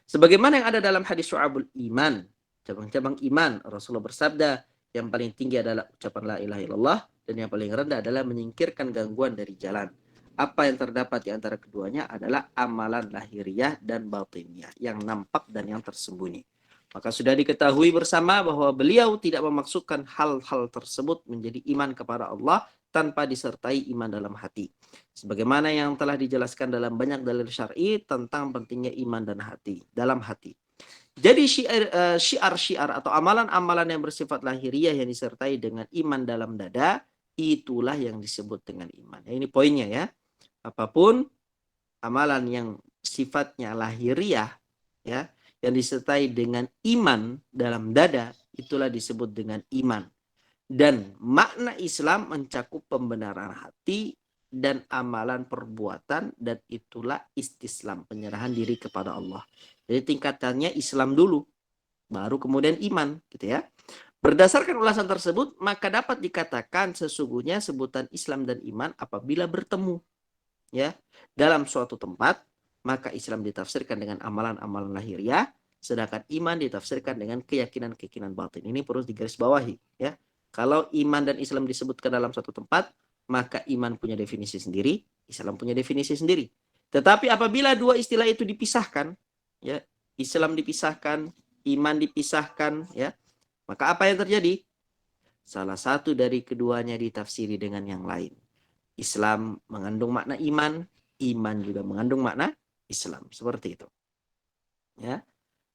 Sebagaimana yang ada dalam hadis Syu'abul Iman, cabang-cabang iman, Rasulullah bersabda, yang paling tinggi adalah ucapan la ilaha illallah, dan yang paling rendah adalah menyingkirkan gangguan dari jalan. Apa yang terdapat di antara keduanya adalah amalan lahiriah dan batiniah, yang nampak dan yang tersembunyi. Maka sudah diketahui bersama bahwa beliau tidak memasukkan hal-hal tersebut menjadi iman kepada Allah tanpa disertai iman dalam hati. Sebagaimana yang telah dijelaskan dalam banyak dalil syar'i tentang pentingnya iman dan hati, dalam hati. Jadi syiar-syiar atau amalan-amalan yang bersifat lahiriah yang disertai dengan iman dalam dada, itulah yang disebut dengan iman. Ini poinnya ya. Apapun amalan yang sifatnya lahiriah ya, yang disertai dengan iman dalam dada, itulah disebut dengan iman. Dan makna Islam mencakup pembenaran hati dan amalan perbuatan, dan itulah istislam, penyerahan diri kepada Allah. Jadi tingkatannya Islam dulu, baru kemudian iman, gitu ya. Berdasarkan ulasan tersebut, maka dapat dikatakan sesungguhnya sebutan Islam dan iman apabila bertemu, ya, dalam suatu tempat, maka Islam ditafsirkan dengan amalan-amalan lahiriah, sedangkan iman ditafsirkan dengan keyakinan-keyakinan batin. Ini perlu digarisbawahi, ya. Kalau iman dan Islam disebutkan dalam satu tempat, maka iman punya definisi sendiri, Islam punya definisi sendiri. Tetapi apabila dua istilah itu dipisahkan, ya, Islam dipisahkan, iman dipisahkan, ya, maka apa yang terjadi? Salah satu dari keduanya ditafsiri dengan yang lain. Islam mengandung makna iman, iman juga mengandung makna Islam. Seperti itu. Ya.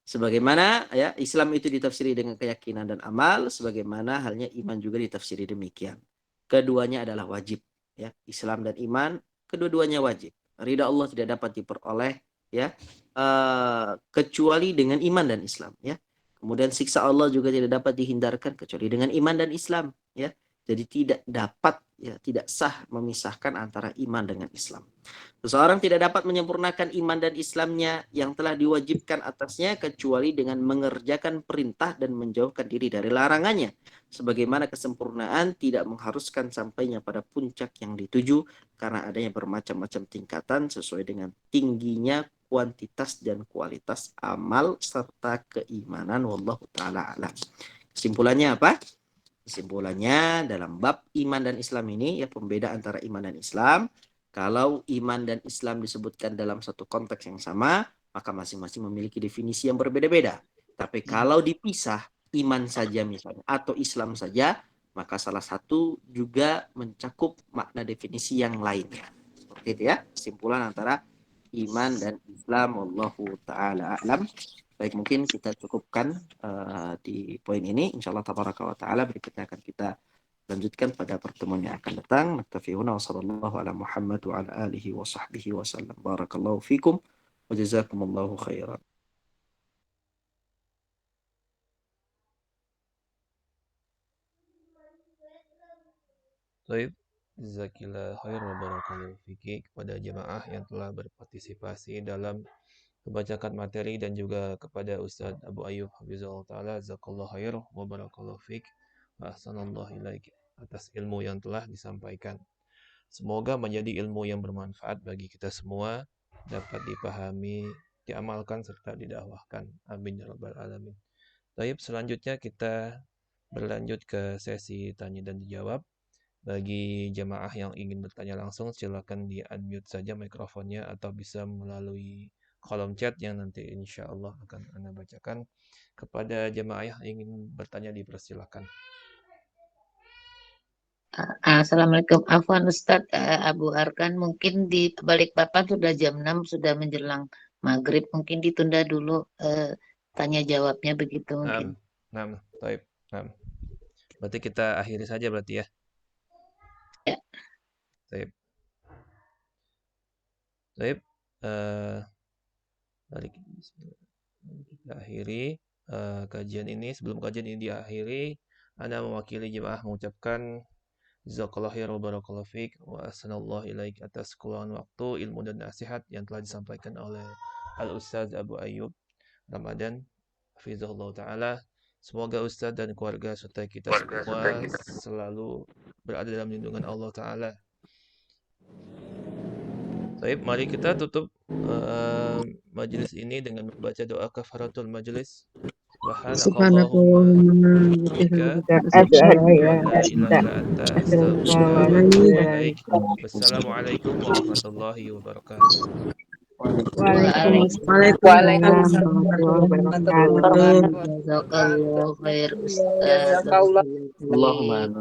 Sebagaimana ya Islam itu ditafsiri dengan keyakinan dan amal, sebagaimana halnya iman juga ditafsiri demikian. Keduanya adalah wajib, ya. Islam dan iman kedua-duanya wajib. Ridha Allah tidak dapat diperoleh, ya, kecuali dengan iman dan Islam, ya. Kemudian siksa Allah juga tidak dapat dihindarkan kecuali dengan iman dan Islam, ya. Jadi tidak dapat, ya, tidak sah memisahkan antara iman dengan Islam. Seseorang tidak dapat menyempurnakan iman dan Islamnya yang telah diwajibkan atasnya kecuali dengan mengerjakan perintah dan menjauhkan diri dari larangannya. Sebagaimana kesempurnaan tidak mengharuskan sampainya pada puncak yang dituju karena adanya bermacam-macam tingkatan sesuai dengan tingginya kuantitas dan kualitas amal serta keimanan. Wallahu ta'ala alam. Kesimpulannya apa? Kesimpulannya dalam bab iman dan Islam ini, ya, pembeda antara iman dan Islam. Kalau iman dan Islam disebutkan dalam satu konteks yang sama, maka masing-masing memiliki definisi yang berbeda-beda. Tapi kalau dipisah, iman saja misalnya atau Islam saja, maka salah satu juga mencakup makna definisi yang lainnya. Seperti itu ya, kesimpulan antara iman dan Islam. Wallahu ta'ala a'lam. Baik, mungkin kita cukupkan di poin ini. Insyaallah tabaraka wa ta'ala berikutnya akan kita lanjutkan pada pertemuan yang akan datang. Naktafi huna wa sallallahu ala Muhammad wa ala alihi wa sahbihi wa sallam. Barakallahu fikum wa jazakumullahu khairan. Baik, jazakillah khair wa barakallahu fiki kepada jemaah yang telah berpartisipasi dalam membacakan materi dan juga kepada Ustaz Abu Ayyub Hafizahullah Ta'ala, jazakallahu khair wa barakallahu fik wa ahsanallahu ilaik atas ilmu yang telah disampaikan. Semoga menjadi ilmu yang bermanfaat bagi kita semua, dapat dipahami, diamalkan serta didakwahkan. Amin ya rabbal alamin. Baik, selanjutnya kita berlanjut ke sesi tanya dan dijawab. Bagi jemaah yang ingin bertanya langsung, silakan di-unmute saja mikrofonnya atau bisa melalui kolom chat yang nanti insya Allah akan Anda bacakan. Kepada jemaah yang ingin bertanya, dipersilakan. Assalamualaikum. Afwan Ustadz, Abu Arkan, mungkin di Balikpapan sudah jam 6, sudah menjelang maghrib. Mungkin ditunda dulu tanya jawabnya begitu mungkin. Baik. Berarti kita akhiri saja berarti ya. Ya. Baik. Kita akhiri kajian ini. Sebelum kajian ini diakhiri, Anda mewakili jemaah mengucapkan jazakallahu khairan wa barakallahu fiik wa ahsanallahu ilaik atas kekurangan waktu, ilmu dan nasihat yang telah disampaikan oleh Al-Ustaz Abu Ayyub Ramadan hafizahullah ta'ala. Semoga Ustaz dan keluarga serta kita semua selalu berada dalam lindungan Allah Ta'ala. Baik, mari kita tutup majelis ini dengan membaca doa kafaratul majelis. Subhanakallahumma wa bihamdika asyhadu an la ilaha illa anta astaghfiruka wa atubu ilaik. Wassalamualaikum warahmatullahi wabarakatuh. Waalaikumsalam warahmatullahi wabarakatuh. Jazakallahu khair Ustaz. Allahumma